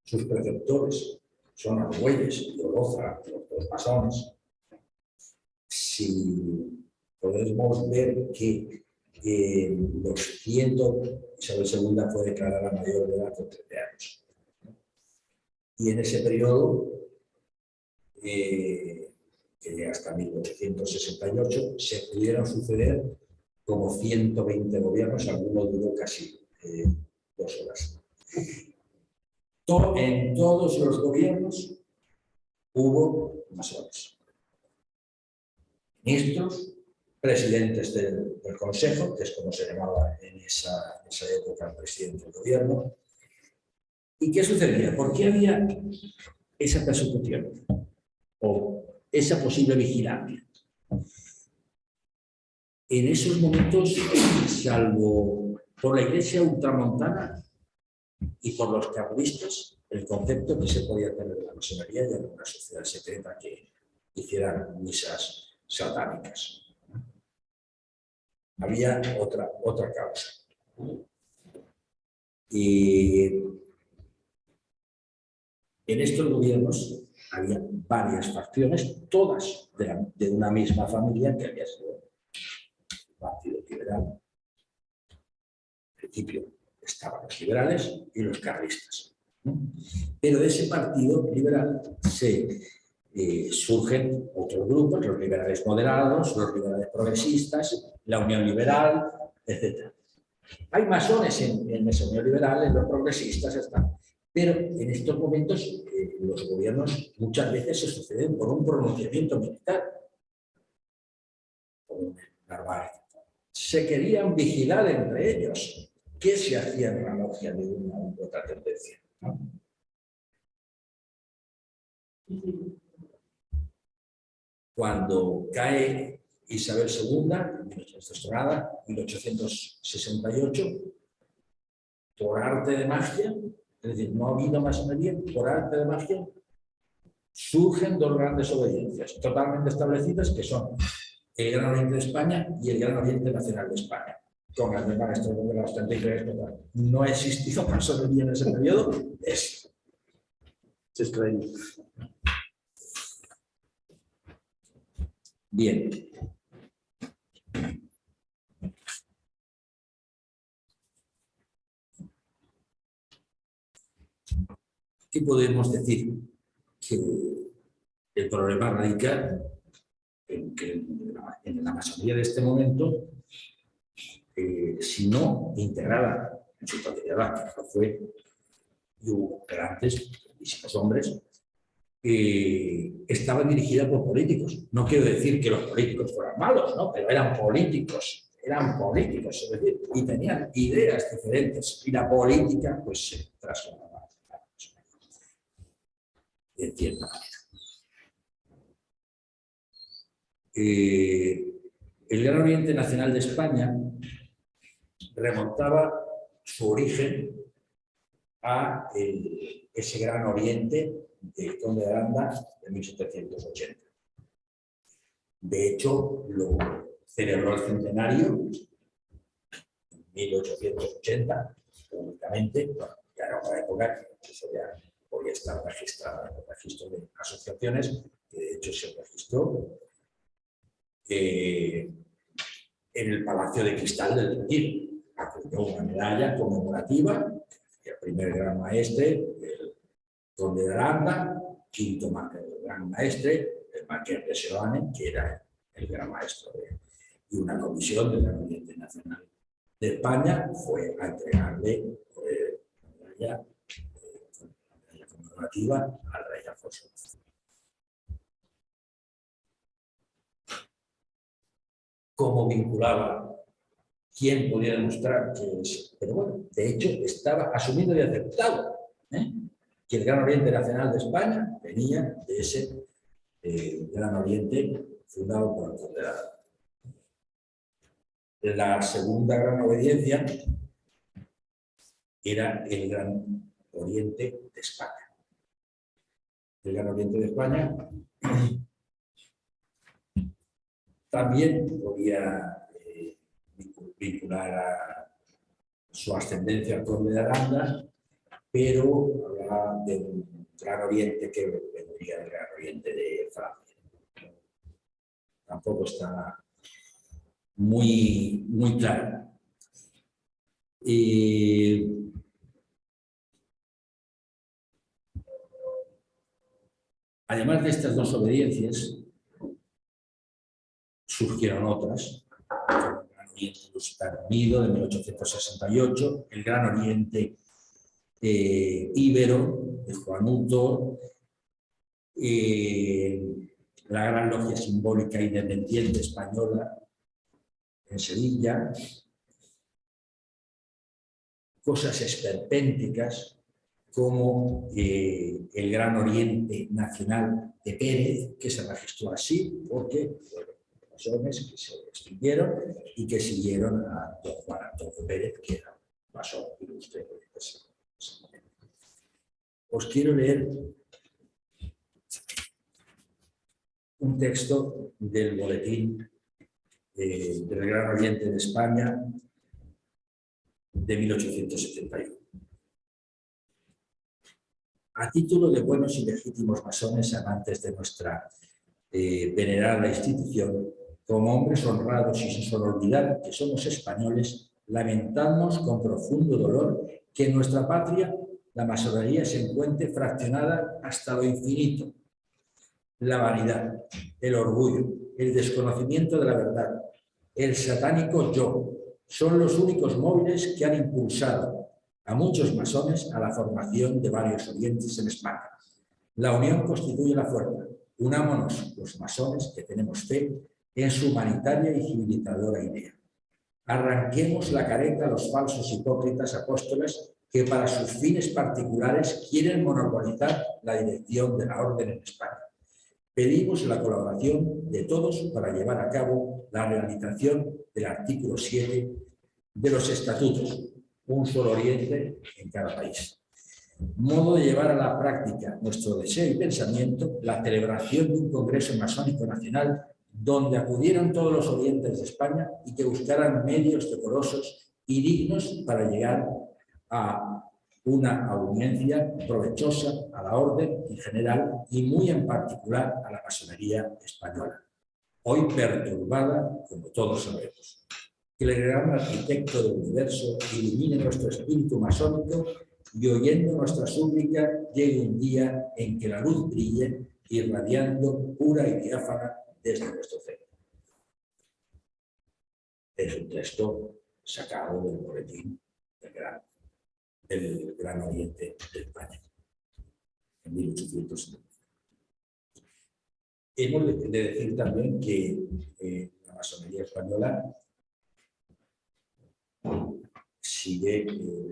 sus preceptores son Argüelles y Oloza, los dos masones, si podemos ver que los 100, Isabel II fue declarada mayor de edad con 13 años. Y en ese periodo que llega hasta 1868, se pudieron suceder como 120 gobiernos, alguno duró casi 2 horas. En todos los gobiernos hubo masones. Ministros, presidentes del Consejo, que es como se llamaba en esa época el presidente del gobierno. ¿Y qué sucedía? ¿Por qué había esa persecución o esa posible vigilancia? En esos momentos, salvo por la Iglesia ultramontana y por los carlistas, el concepto que se podía tener de la masonería ya era una sociedad secreta que hiciera misas satánicas. Había otra causa. Y en estos gobiernos había varias facciones, todas de una misma familia, que había sido el Partido Liberal. Al principio estaban los liberales y los carlistas, ¿no? Pero de ese Partido Liberal surgen otros grupos, los liberales moderados, los liberales progresistas, la Unión Liberal, etc. Hay masones en esa Unión Liberal, los progresistas están. Pero en estos momentos los gobiernos muchas veces se suceden por un pronunciamiento militar. Se querían vigilar entre ellos. ¿Qué se hacía en la logia de una u otra tendencia? ¿No? Cuando cae Isabel II, en 1868, por arte de magia, es decir, no ha habido masonería, por arte de magia, surgen 2 grandes obediencias totalmente establecidas, que son el Gran Oriente de España y el Gran Oriente Nacional de España, con el maestro de los 33. No ha existido masonería en ese periodo, es extraño. Bien. ¿Qué podemos decir? Que el problema radica en que en la masonería de este momento, si no integrada en su totalidad, que fue, y hubo grandes, muchísimos hombres, estaba dirigida por políticos. No quiero decir que los políticos fueran malos, ¿no? Pero eran políticos, es decir, y tenían ideas diferentes, y la política pues se transformaba de cierta manera. El Gran Oriente Nacional de España remontaba su origen a ese Gran Oriente del Conde de Aranda de 1780. De hecho, lo celebró el centenario en 1880, públicamente. Bueno, ya era una época que eso ya podía estar registrada en el registro de asociaciones, que de hecho se registró en el Palacio de Cristal del Retiro. Acudió una medalla conmemorativa, el primer gran maestre, el Conde de Aranda, quinto gran maestre, el Marqués de Seoane, que era el gran maestro y una comisión del Gran Oriente Nacional de España fue a entregarle la medalla conmemorativa al rey Alfonso XII. ¿Cómo vinculaba? ¿Quién podía demostrar que es? Pero bueno, de hecho estaba asumido y aceptado que el Gran Oriente Nacional de España venía de ese Gran Oriente fundado por el Conde de Aranda. La segunda gran obediencia era el Gran Oriente de España. El Gran Oriente de España también podía vincular a su ascendencia al Conde de Aranda, pero hablaba de un Gran Oriente que vendría del Gran Oriente de Francia. Tampoco está muy claro. Además de estas 2 obediencias, surgieron otras, el Gran Oriente Lusitano Unido de 1868, el Gran Oriente Íbero de Juan Huto, la Gran Logia Simbólica Independiente Española en Sevilla, cosas esperpénticas como el Gran Oriente Nacional de Pérez, que se registró así porque fueron masones que se extinguieron y que siguieron a don Juan Antonio Pérez, que era un masón ilustre. Os quiero leer un texto del boletín del Gran Oriente de España de 1871. A título de buenos y legítimos masones amantes de nuestra venerada institución, como hombres honrados y sin olvidar que somos españoles, lamentamos con profundo dolor que en nuestra patria la masonería se encuentre fraccionada hasta lo infinito. La vanidad, el orgullo, el desconocimiento de la verdad, el satánico yo, son los únicos móviles que han impulsado a muchos masones a la formación de varios orientes en España. La unión constituye la fuerza. Unámonos los masones que tenemos fe en su humanitaria y civilizadora idea. Arranquemos la careta a los falsos hipócritas apóstoles que para sus fines particulares quieren monopolizar la dirección de la orden en España. Pedimos la colaboración de todos para llevar a cabo la realización del artículo 7 de los estatutos, un solo oriente en cada país. Modo de llevar a la práctica nuestro deseo y pensamiento, la celebración de un Congreso Masónico Nacional donde acudieran todos los orientes de España y que buscaran medios decorosos y dignos para llegar a una audiencia provechosa a la orden en general y muy en particular a la masonería española, hoy perturbada, como todos sabemos. Que el gran arquitecto del universo ilumine nuestro espíritu masónico y oyendo nuestra súplica llegue un día en que la luz brille irradiando pura y diáfana desde nuestro centro. Es un texto sacado del boletín del Gran Oriente de España, en 1870. Hemos de decir también que la masonería española sigue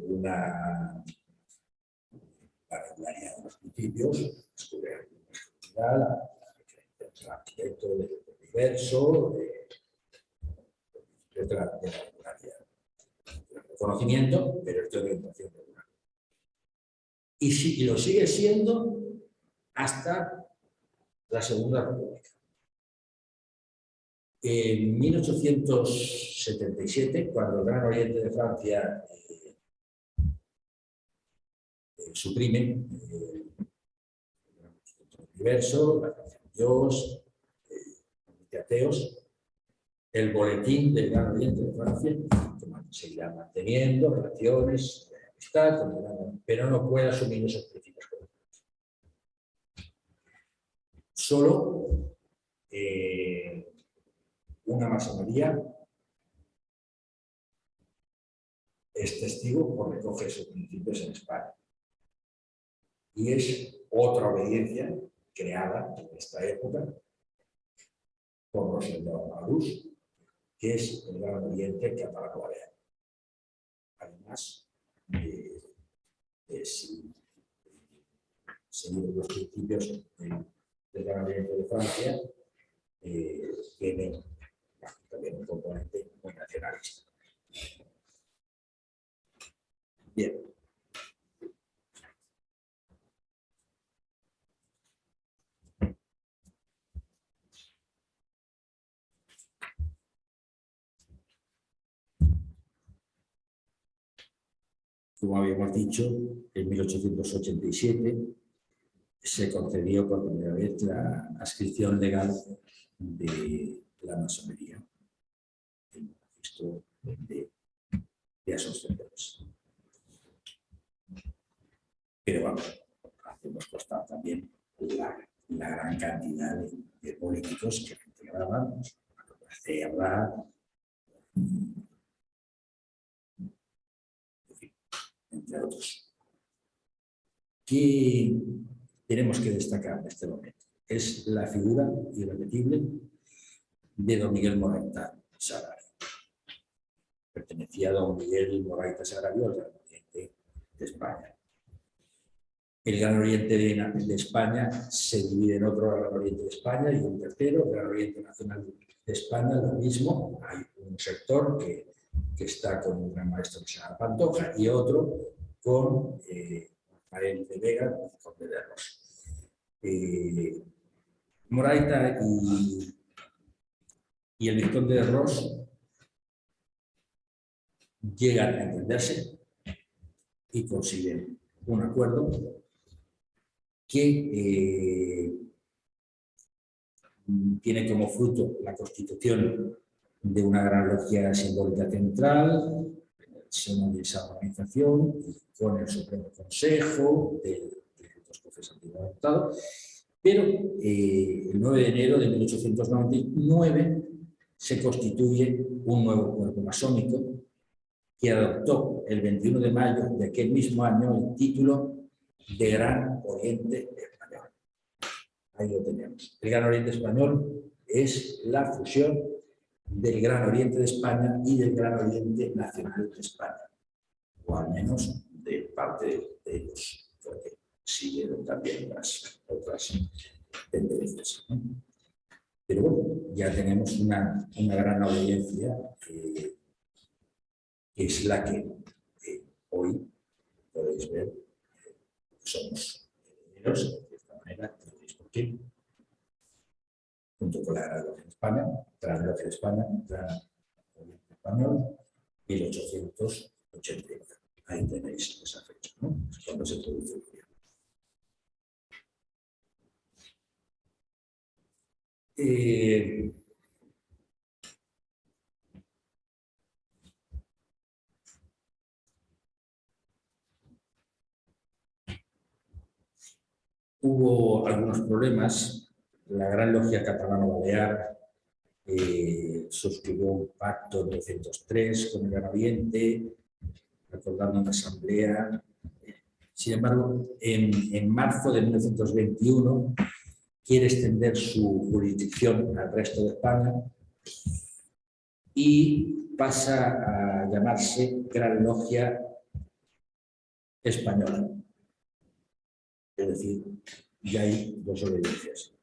una regularidad de los principios, descubre la arquitecto del universo, de la regularidad. El reconocimiento, pero es de orientación regular. Y lo sigue siendo hasta la Segunda República. En 1877, cuando el Gran Oriente de Francia suprime el universo, la canción de Dios, de ateos, el boletín del Gran Oriente de Francia seguirá manteniendo relaciones de amistad, pero no puede asumir esos principios colectivos. Solo una masonería es testigo o recoge esos principios en España. Y es otra obediencia creada en esta época por los Marús, que es el Gran Oriente catalano-balear. Además, seguir los principios del Gran Oriente de Francia, tiene también un componente muy nacionalista. Bien. Como habíamos dicho, en 1887 se concedió por primera vez la adscripción legal de la masonería en el registro de asociaciones. Pero vamos, hacemos constar también la gran cantidad de políticos que integraban Cerda, entre otros. ¿Qué tenemos que destacar en este momento? Es la figura irrepetible de don Miguel Morayta Sagrario. Pertenecía a don Miguel Morayta Sagrario al Gran Oriente de España. El Gran Oriente de España se divide en otro Gran Oriente de España y un tercero, el Gran Oriente Nacional de España, lo mismo. Hay un sector que está con un gran maestro que se llama Pantoja y otro con Rafael de Vega y Conde de Ros. Morayta y el Vizconde de Ros llegan a entenderse y consiguen un acuerdo que tiene como fruto la constitución de una gran logia simbólica central, de esa organización, con el Supremo Consejo de los jueces antiguos, pero el 9 de enero de 1899 se constituye un nuevo cuerpo masónico que adoptó el 21 de mayo de aquel mismo año el título de Gran Oriente Español. Ahí lo tenemos. El Gran Oriente Español es la fusión del Gran Oriente de España y del Gran Oriente Nacional de España, o al menos de parte de ellos, porque siguieron también las otras tendencias. Pero bueno, ya tenemos una gran audiencia que es la que hoy podéis ver. Somos herederos, de esta manera, ¿veis por qué? Junto con la Gran Logia de España, Gran Logia de España, Gran Oriente Español, 1889. Ahí tenéis esa fecha, ¿no? Es cuando se produce el gobierno. Hubo algunos problemas. La Gran Logia Catalano-Balear suscribió un pacto en 1903 con el Gran Oriente, acordando una asamblea. Sin embargo, en marzo de 1921 quiere extender su jurisdicción al resto de España y pasa a llamarse Gran Logia Española. Es decir, ya hay dos obediencias.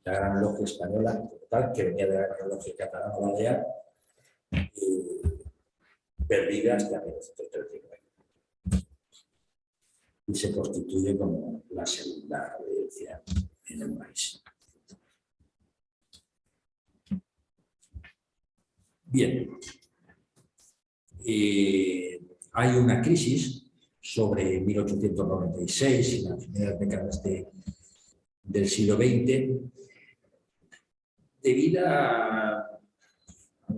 La Gran Logia Española, total, que venía de la Gran Logia Catalana-Balear, perdida hasta 1939. Y se constituye como la segunda obediencia en el país. Bien. Hay una crisis sobre 1896 y las primeras décadas del siglo XX debido al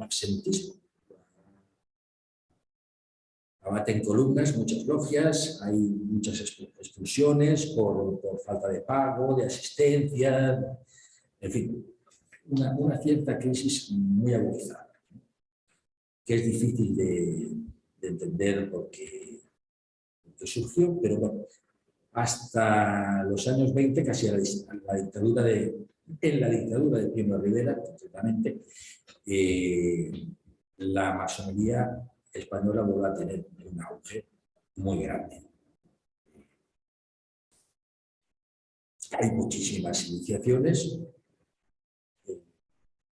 absentismo. Abaten columnas, muchas logias, hay muchas expulsiones por falta de pago, de asistencia, en fin, una cierta crisis muy agudizada, que es difícil de entender por qué surgió, pero bueno, hasta los años 20, casi en la dictadura de Primo de Rivera, concretamente, la masonería española vuelve a tener un auge muy grande. Hay muchísimas iniciaciones,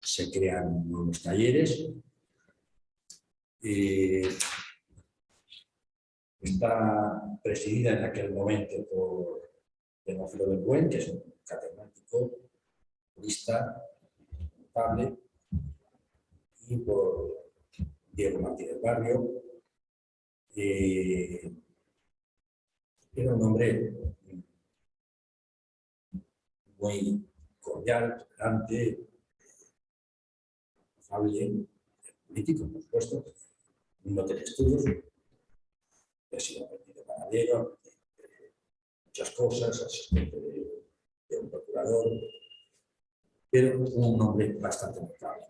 se crean nuevos talleres. Está presidida en aquel momento por Teófilo del Buen, que es un catedrático, jurista, notable, y por Diego Martínez Barrio. Era un hombre muy cordial, tolerante, afable, político, por supuesto, no tenía estudios, ha sido aprendido panadero, muchas cosas, asistente de un procurador, pero un nombre bastante notable.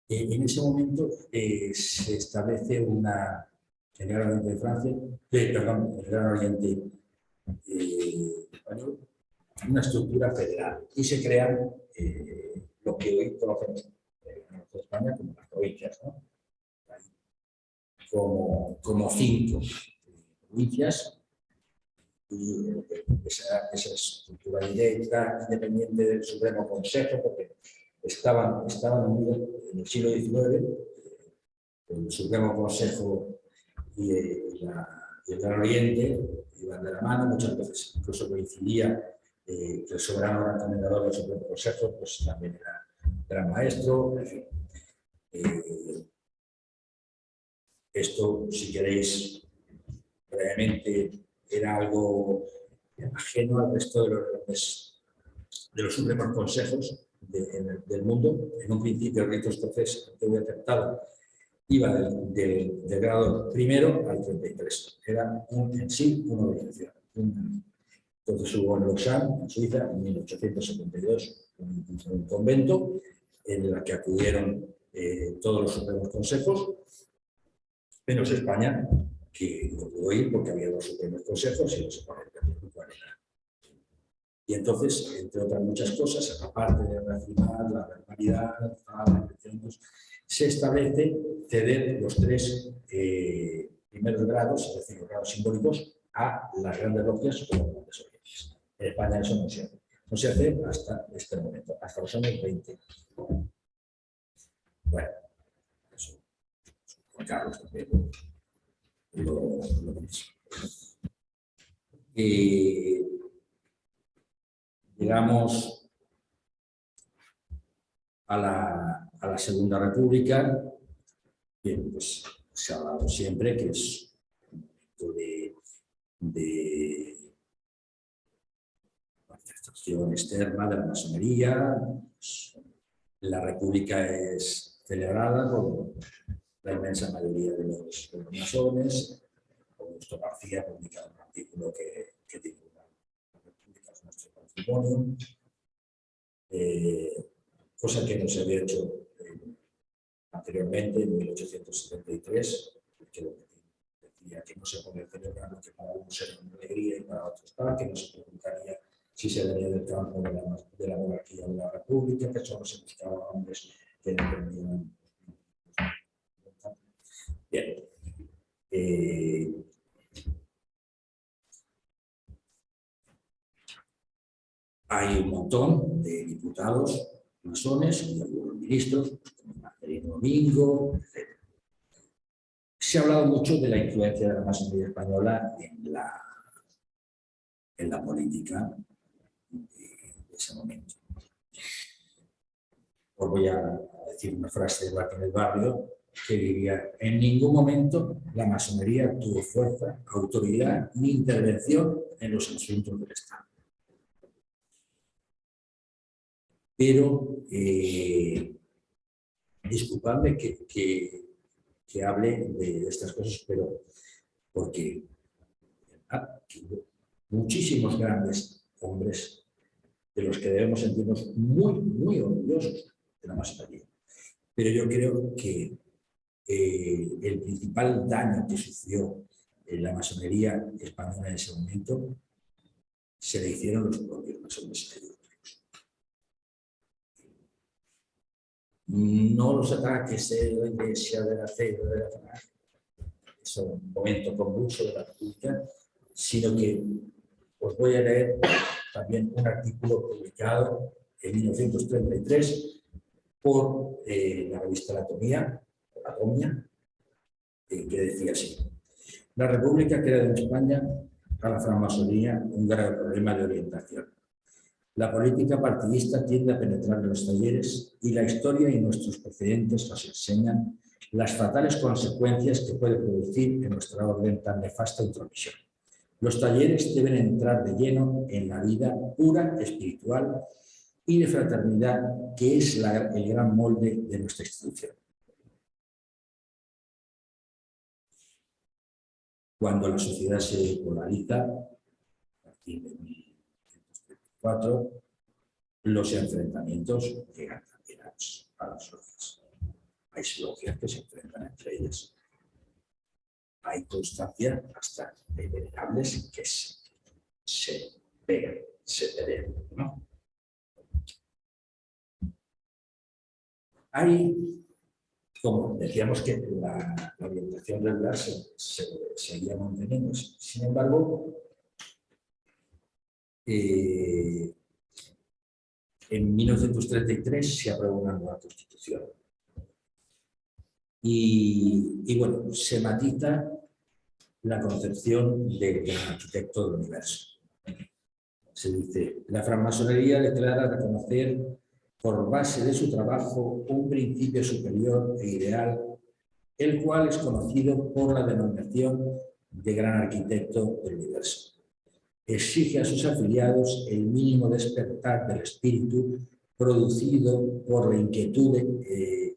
En ese momento se establece una, en el Gran Oriente de Francia, perdón, en el Gran Oriente español, una estructura federal y se crean lo que hoy conocemos en España como las provincias, ¿no? Como 5 provincias, y esa estructura directa, independiente del Supremo Consejo, porque estaban unidos en el siglo XIX, el Supremo Consejo y el Gran Oriente iban de la mano, muchas veces incluso coincidía que el soberano gran comendador del Supremo Consejo pues también era gran maestro, en fin. Esto, si queréis, brevemente era algo ajeno al resto de los supremos consejos del mundo. En un principio el rito escocés que voy aceptado iba del grado primero al 33. Era en sí una organización. Entonces hubo en Lausanne, en Suiza, en 1872, un convento en el que acudieron todos los supremos consejos, menos España, que no pudo ir porque había 2 supremos consejos y no se ponía cuál era. Y entonces, entre otras muchas cosas, aparte de reafirmar la verbalidad, se establece ceder los 3 primeros grados, es decir, los grados simbólicos, a las grandes logias o grandes órdenes. En España eso no se hace. No se hace hasta este momento, hasta los años 20. Bueno, eso. Juan Carlos también lo mismo. Llegamos a la Segunda República. Bien, pues se ha hablado siempre que es un momento de manifestación externa de la masonería. Pues, la República es celebrada por la inmensa mayoría de los masones. Augusto García ha publicado un artículo que titula "La República es nuestro patrimonio", cosa que no se había hecho anteriormente, en 1873, que decía que no se podía celebrar lo que para unos era una alegría y para otros tal, que no se preguntaría si se venía del campo de la monarquía o de la república, que solo se buscaban hombres que dependían. Bien. Hay un montón de diputados masones y algunos ministros, como Marcelino Domingo, etc. Se ha hablado mucho de la influencia de la masonería española en la política de ese momento. Os voy a decir una frase de Martínez Barrio que diría: en ningún momento la masonería tuvo fuerza, autoridad ni intervención en los asuntos del Estado. Pero disculpadme que hable de estas cosas, pero porque hubo muchísimos grandes hombres de los que debemos sentirnos muy, muy orgullosos de la masonería. Pero yo creo que el principal daño que sufrió la masonería española en ese momento se le hicieron los propios masones europeos. No los ataques de la Iglesia, de la fe, de la Francia, es un momento convulso de la República, sino que os voy a leer también un artículo publicado en 1933 por la revista Anatomía, que decía así: la República crea en España a la francmasonería un grave problema de orientación. La política partidista tiende a penetrar en los talleres y la historia y nuestros precedentes nos enseñan las fatales consecuencias que puede producir en nuestra orden tan nefasta intromisión. Los talleres deben entrar de lleno en la vida pura, espiritual y de fraternidad, que es el gran molde de nuestra institución. Cuando la sociedad se polariza, a partir de 1934, los enfrentamientos llegan también a las logias. Hay logias que se enfrentan entre ellas. Hay constancia hasta de venerables que se pegan, se pelean, ¿no? Hay, como decíamos, que la orientación regular se seguía manteniendo. Sin embargo, en 1933 se aprobó una nueva Constitución. Y bueno, se matiza la concepción del arquitecto del universo. Se dice, la francmasonería declara reconocer por base de su trabajo un principio superior e ideal, el cual es conocido por la denominación de gran arquitecto del universo. Exige a sus afiliados el mínimo despertar del espíritu producido por la inquietud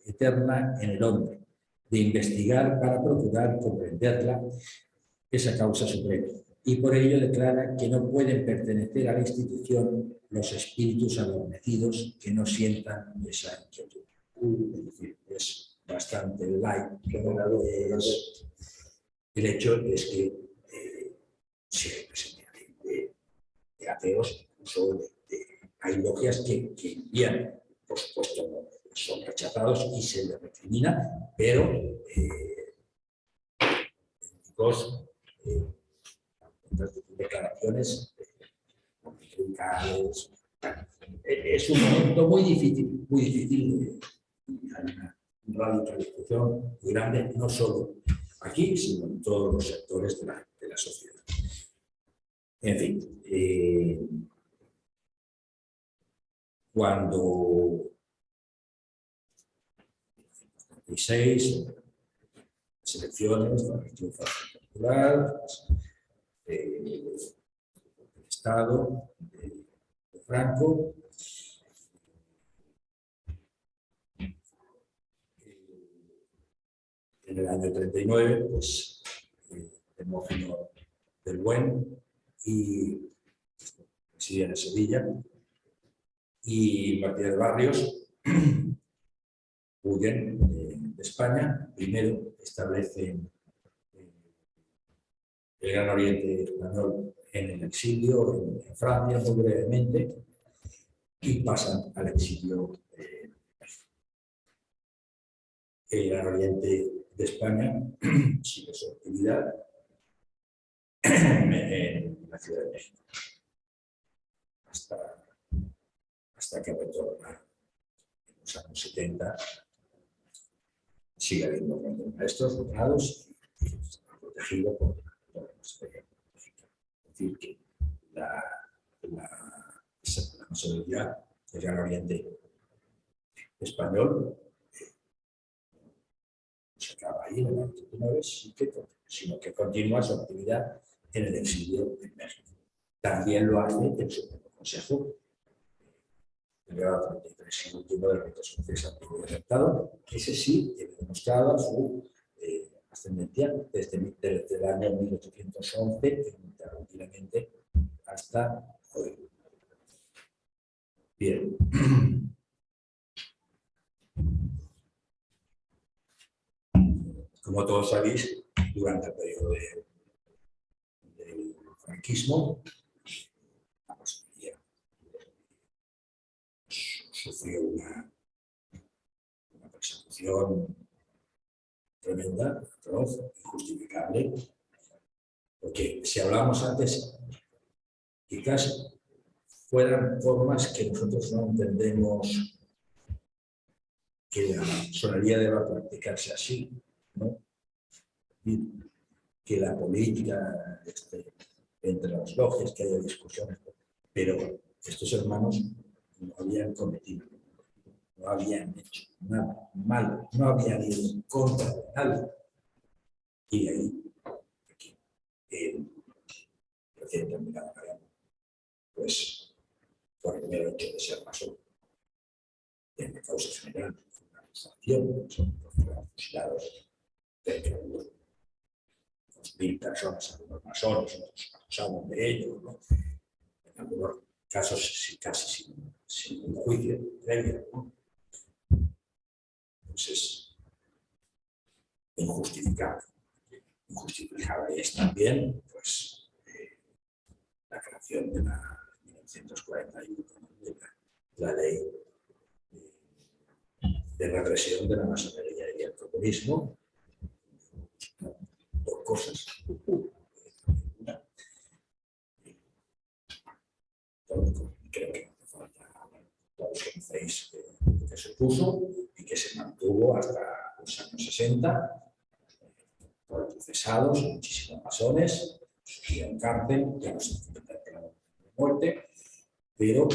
eterna en el hombre, de investigar para procurar comprenderla, esa causa suprema. Y por ello declara que no pueden pertenecer a la institución los espíritus adormecidos que no sientan esa inquietud. Es decir, es bastante light, pero el hecho es que se representa de ateos, incluso hay logias que envían, por supuesto, son rechazados y se les recrimina, pero declaraciones radicales. Es un momento muy difícil hay una radicalización muy grande, no solo aquí, sino en todos los sectores de la sociedad. En fin, cuando 16 selecciones de la República Popular, del Estado de Franco, en el año 39, pues Demófilo del Buen y residía en Sevilla, y Martínez Barrios huyen de España. Primero establecen el Gran Oriente español en el exilio en Francia, muy brevemente, y pasan al exilio en México. El Gran Oriente de España sigue su actividad en la Ciudad de México hasta que retorna en los años 70. Sigue habiendo grandes maestros ordenados y protegido por la experiencia mexicana. Es decir, que la masonería del Gran Oriente español se acaba ahí en el año 39, sino que continúa su actividad en el exilio en México. También lo hace el Supremo Consejo del grado 33 y último del rito francés antiguo y adaptado, que ese sí tiene demostrada su ascendencia desde el año 1811 ininterrumpidamente hasta hoy. Bien. Como todos sabéis, durante el periodo del franquismo, la masonería sufrió una persecución tremenda, atroz, injustificable, porque si hablábamos antes, quizás fueran formas que nosotros no entendemos que la masonería deba practicarse así, ¿no? Que la política entre las logias, que haya discusiones, pero estos hermanos no habían cometido, no habían hecho nada malo, no habían ido en contra de nada. Y de ahí, aquí, recién terminado pues por el mero hecho de ser masón, en la causa general, una acusación, fueron fusilados cerca de unos 2.000 personas, algunos masones, otros acusados de ello, ¿no? En algunos casos casi sin un juicio previo, ¿no? Pues es injustificable. Injustificable es también, pues, la creación de la 1941, de la ley de represión de la masonería y el comunismo, por cosas. Creo que todos conocéis que se puso y que se mantuvo hasta los años 60, por procesados, muchísimos masones, en cárcel, ya no se encuentran de muerte, pero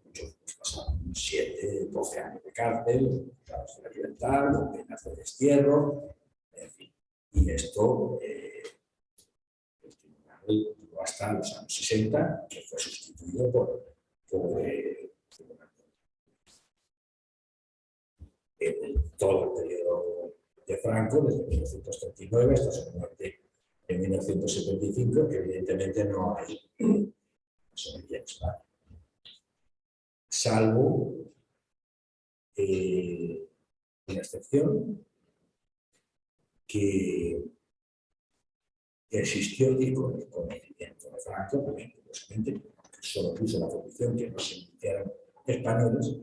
muchos pasaron 7, 12 años de cárcel, cárcel de la libertad, con penas de destierro, en fin. Y esto el tribunal duró hasta los años 60, que fue sustituido por todo el periodo de Franco, desde 1939 hasta su muerte en 1975, que evidentemente no hay masonería en España. Salvo una excepción que existió y con el conocimiento de Franco, también, curiosamente, solo puso la condición que no se iniciaran españoles,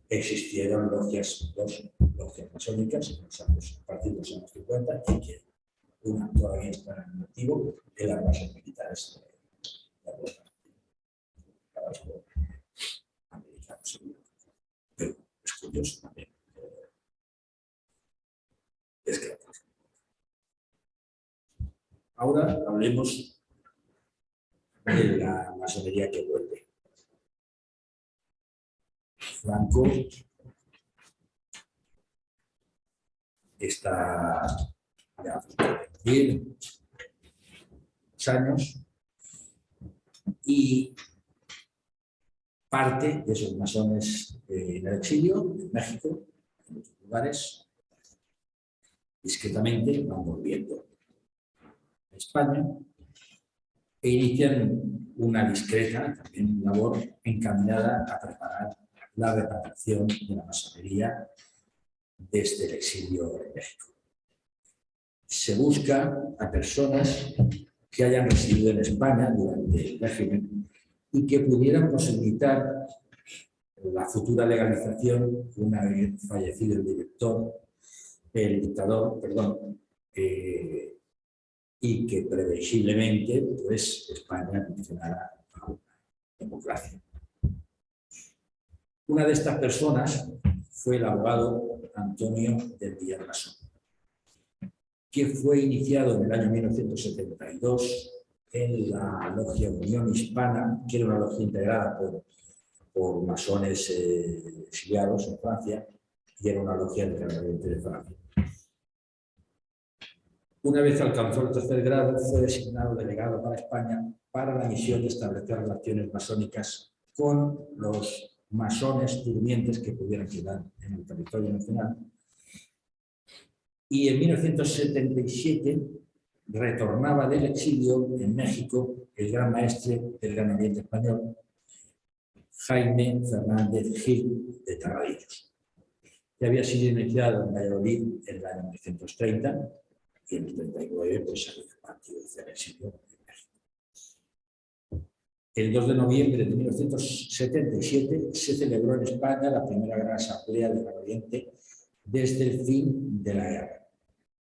existieron logias masónicas a partir de los años 50 y que una todavía está en activo en las bases militares de los americanos. Pero es curioso también. Es que ahora hablemos de la masonería que vuelve. Franco está ya a cumplir años y parte de esos masones en el exilio, en México, en otros lugares, discretamente van volviendo a España e inician una discreta también labor encaminada a preparar la repatriación de la masonería desde el exilio en México. Se busca a personas que hayan residido en España durante el régimen y que pudieran posibilitar la futura legalización una vez fallecido el dictador, y que previsiblemente pues, España funcionara a una democracia. Una de estas personas fue el abogado Antonio del Villar Masón, que fue iniciado en el año 1972 en la logia Unión Hispana, que era una logia integrada por masones exiliados en Francia, y era una logia del Gran Oriente de Francia. Una vez alcanzó el tercer grado, fue designado delegado para España para la misión de establecer relaciones masónicas con los masones durmientes que pudieran quedar en el territorio nacional. Y en 1977 retornaba del exilio en México el gran maestre del Gran Oriente español, Jaime Fernández Gil de Terradillos, que había sido iniciado en Valladolid en el año 1930 y en el 39 pues salió partido del exilio en México. El 2 de noviembre de 1977 se celebró en España la primera gran asamblea del Gran Oriente desde el fin de la guerra,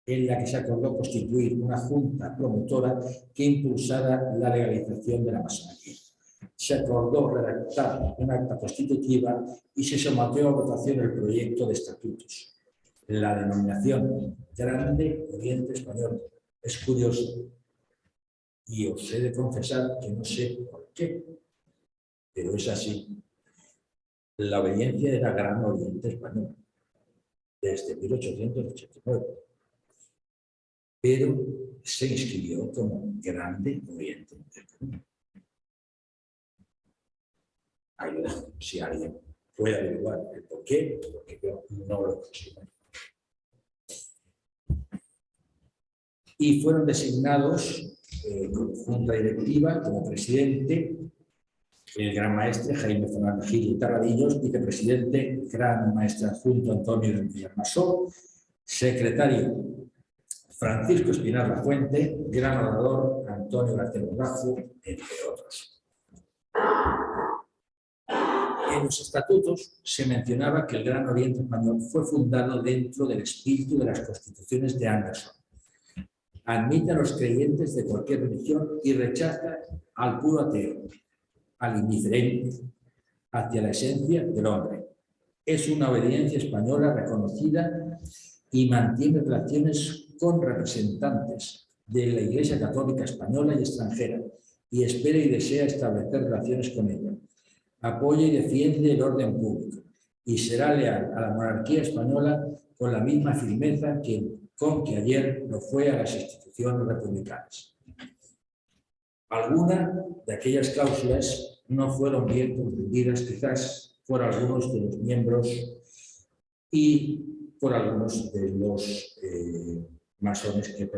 en la que se acordó constituir una junta promotora que impulsara la legalización de la masonería. Se acordó redactar un acta constitutiva y se sometió a votación el proyecto de estatutos. La denominación Grande Oriente Español es curioso y os he de confesar que no sé por qué, pero es así. La obediencia era Gran Oriente Español desde 1889, pero se inscribió como Grande Oriente Español. Ayuda, si alguien puede averiguar el por qué, porque yo no lo consigo. Y fueron designados con junta directiva como presidente el gran maestre Jaime Fernández Gil y Terradillos, vicepresidente, gran maestre adjunto Antonio del Villarmasó, secretario Francisco Espinar Lafuente, gran orador Antonio García Borrajo, entre otros. En los estatutos se mencionaba que el Gran Oriente Español fue fundado dentro del espíritu de las constituciones de Anderson. Admite a los creyentes de cualquier religión y rechaza al puro ateo, al indiferente, hacia la esencia del hombre. Es una obediencia española reconocida y mantiene relaciones con representantes de la Iglesia Católica española y extranjera y espera y desea establecer relaciones con ella. Apoya y defiende el orden público y será leal a la monarquía española con la misma firmeza con que ayer lo fue a las instituciones republicanas. Algunas de aquellas cláusulas no fueron bien comprendidas quizás por algunos de los miembros y por algunos de los masones que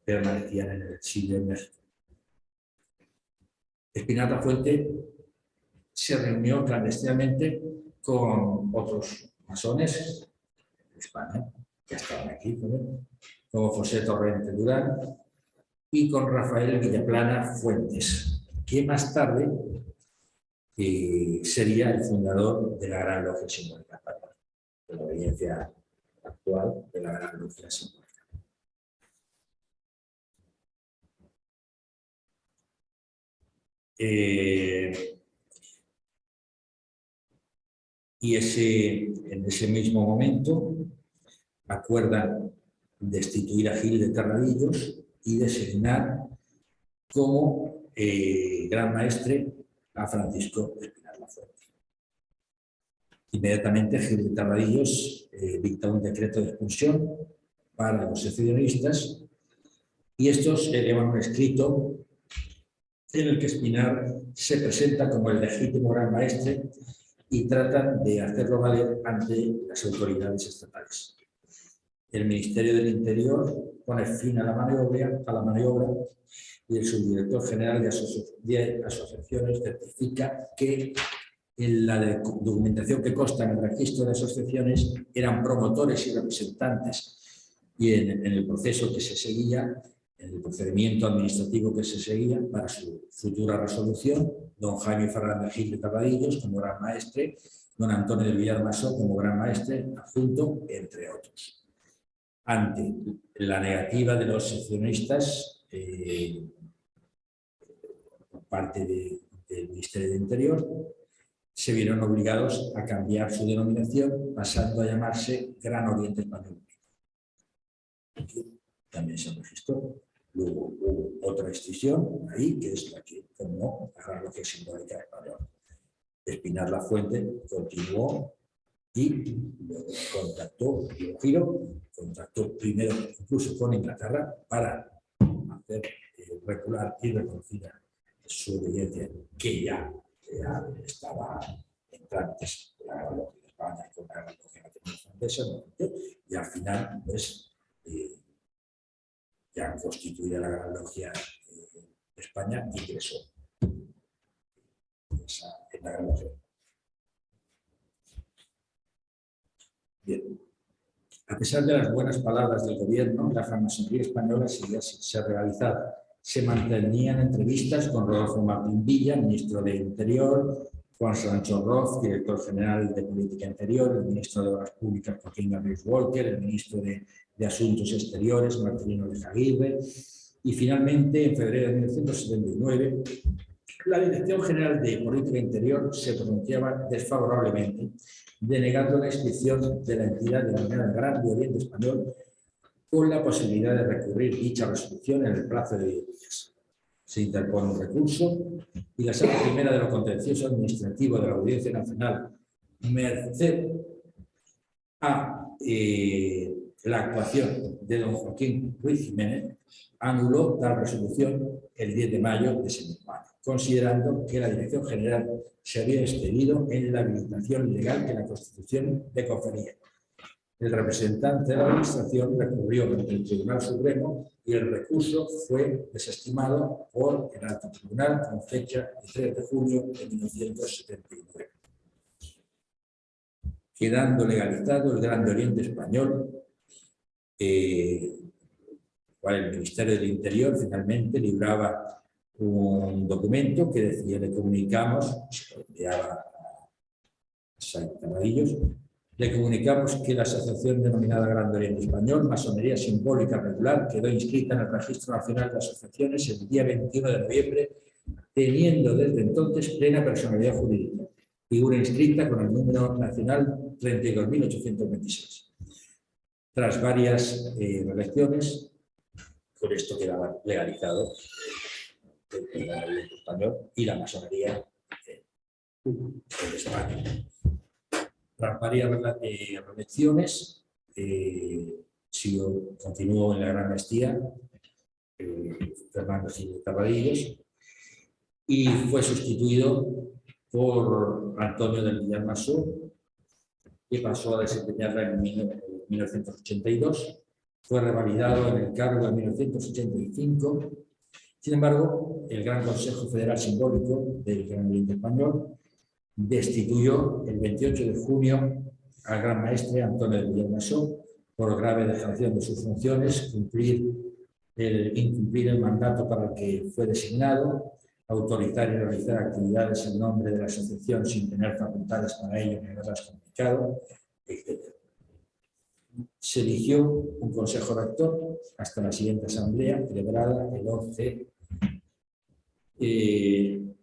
permanecían en el exilio en México. Espinar Lafuente se reunió clandestinamente con otros masones de España, que estaban aquí, como José Torrente Durán y con Rafael Villaplana Fuentes, que más tarde sería el fundador de la Gran Logia Simbólica Española, de la obediencia actual de la Gran Logia Simbólica. Y en ese mismo momento acuerdan destituir a Gil de Terradillos y designar como gran maestre a Francisco Espinar Lafuente. Inmediatamente Gil de Terradillos dicta un decreto de expulsión para los secesionistas y estos elevan un escrito en el que Espinar se presenta como el legítimo gran maestre y tratan de hacerlo valer ante las autoridades estatales. El Ministerio del Interior pone fin a la maniobra y el subdirector general de asociaciones certifica que en la documentación que consta en el registro de asociaciones eran promotores y representantes y en el proceso que se seguía, en el procedimiento administrativo que se seguía para su futura resolución, don Jaime Fernández Gil de Terradillos como gran maestre, don Antonio del Villarmasó como gran maestre adjunto, entre otros. Ante la negativa de los seccionistas por parte del Ministerio del Interior, se vieron obligados a cambiar su denominación, pasando a llamarse Gran Oriente Español. Aquí también se registró. Luego hubo otra extinción ahí, que es la que formó la Gran Logia Simbólica Española. Espinar Lafuente continuó y luego contactó primero incluso con Inglaterra para hacer recular y reconocida su obediencia, que ya estaba en trámites de la Gran Logia de España con la Gran Logia Nacional Francesa, y al final, pues, ya constituida la Gran Logia de España, ingresó en la Gran Logia. Bien. A pesar de las buenas palabras del gobierno, la francmasonería española seguía sin ser realizada. Se mantenían entrevistas con Rodolfo Martín Villa, ministro de Interior, Juan Sancho Roz, director general de Política Interior, el ministro de Obras Públicas Joaquín Gabriel Walker, el ministro de Asuntos Exteriores Marcelino de Aguirre, y finalmente, en febrero de 1979, la Dirección General de Política Interior se pronunciaba desfavorablemente, denegando la inscripción de la entidad denominada Gran Oriente Español con la posibilidad de recurrir dicha resolución en el plazo de 10 días. Se interpone un recurso y la Sala Primera de lo Contencioso Administrativo de la Audiencia Nacional, merced a la actuación de don Joaquín Ruiz Jiménez, anuló tal resolución el 10 de mayo de ese mismo año, considerando que la Dirección General se había excedido en la habilitación legal que la Constitución le confería. el representante de la Administración recurrió ante el Tribunal Supremo y el recurso fue desestimado por el Alto Tribunal con fecha de 3 de junio de 1979. Quedando legalizado el Grande Oriente Español, el Ministerio del Interior finalmente libraba un documento que decía: le comunicamos, se lo enviaba a Sáenz Terradillos, le comunicamos que la asociación denominada Grande Oriente Español, Masonería Simbólica Regular, quedó inscrita en el Registro Nacional de Asociaciones el día 21 de noviembre, teniendo desde entonces plena personalidad jurídica. Figura inscrita con el número nacional 32.826. Tras varias reelecciones, con esto quedaba legalizado el Grande Oriente Español y la masonería en España. Tras varias reelecciones, continuó en la Gran Amnistía Fernando Gil de Terradillos y fue sustituido por Antonio del Villar Masó, que pasó a desempeñarla en 1982. Fue revalidado en el cargo en 1985. Sin embargo, el Gran Consejo Federal Simbólico del Gran Oriente Español destituyó el 28 de junio al gran maestre Antonio de Villar Masó por grave dejación de sus funciones, incumplir el mandato para el que fue designado, autorizar y realizar actividades en nombre de la asociación sin tener facultades para ello ni haberlas comunicado, etc. Se eligió un consejo rector hasta la siguiente asamblea, celebrada el 11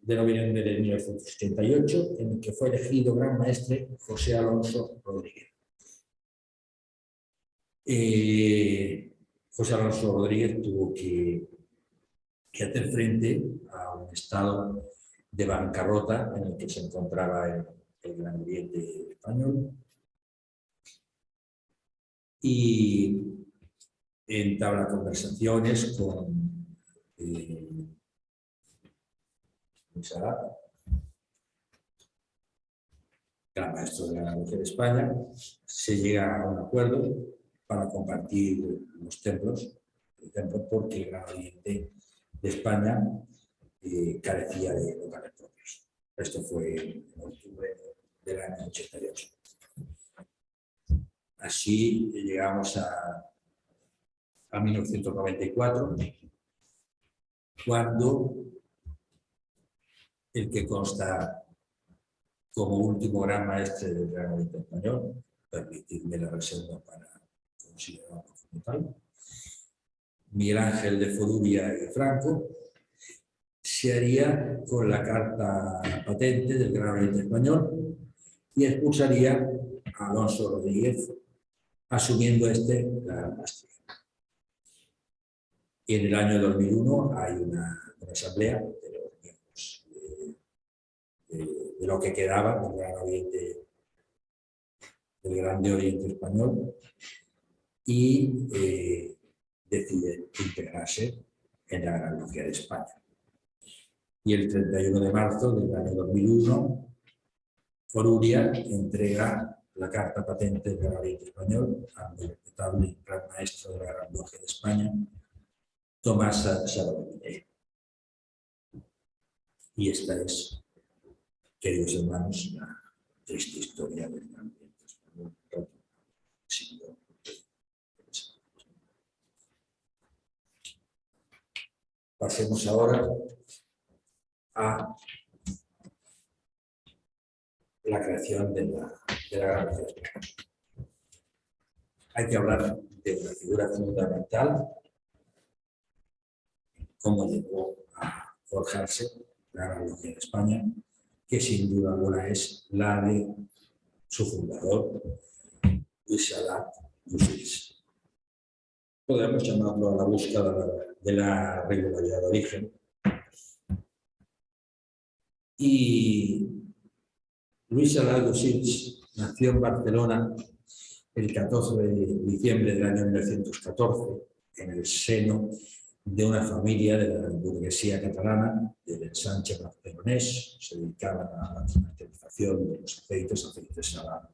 de noviembre de 1988, en el que fue elegido gran maestre José Alonso Rodríguez. José Alonso Rodríguez tuvo que hacer frente a un estado de bancarrota en el que se encontraba el Gran Oriente Español y entabla conversaciones con gran maestro de la Mujer de España. Se llega a un acuerdo para compartir los templos, porque el Gran Oriente de España carecía de locales propios. Esto fue en octubre del año 88. Así llegamos a 1994, cuando el que consta como último gran maestre del Gran Oriente Español, permitidme la reserva para considerarlo como tal, Miguel Ángel de Foduria y Franco, se haría con la carta patente del Gran Oriente Español y expulsaría a Alonso Rodríguez, asumiendo la maestría. Y en el año 2001 hay una asamblea de los miembros de lo que quedaba del Gran Oriente, del Grande Oriente Español, y decide integrarse en la Gran Logia de España. Y el 31 de marzo del año 2001, Foduria entrega la carta patente del Gran Oriente Español al respetable gran maestro de la Gran Logia de España, Tomás Sabater. Y esta es, queridos hermanos, la triste historia del Gran Oriente Español. Pasemos ahora a la creación de la Gran Logia de España. Hay que hablar de una figura fundamental, cómo llegó a forjarse la Gran Logia de España, que sin duda alguna es la de su fundador, Luis Salat Busils. Podemos llamarlo a la búsqueda de la regularidad de origen. Y Luis Salat Busils nació en Barcelona el 14 de diciembre del año 1914, en el seno de una familia de la burguesía catalana, del ensanche barcelonés. Se dedicaban a la comercialización de los aceites Salat.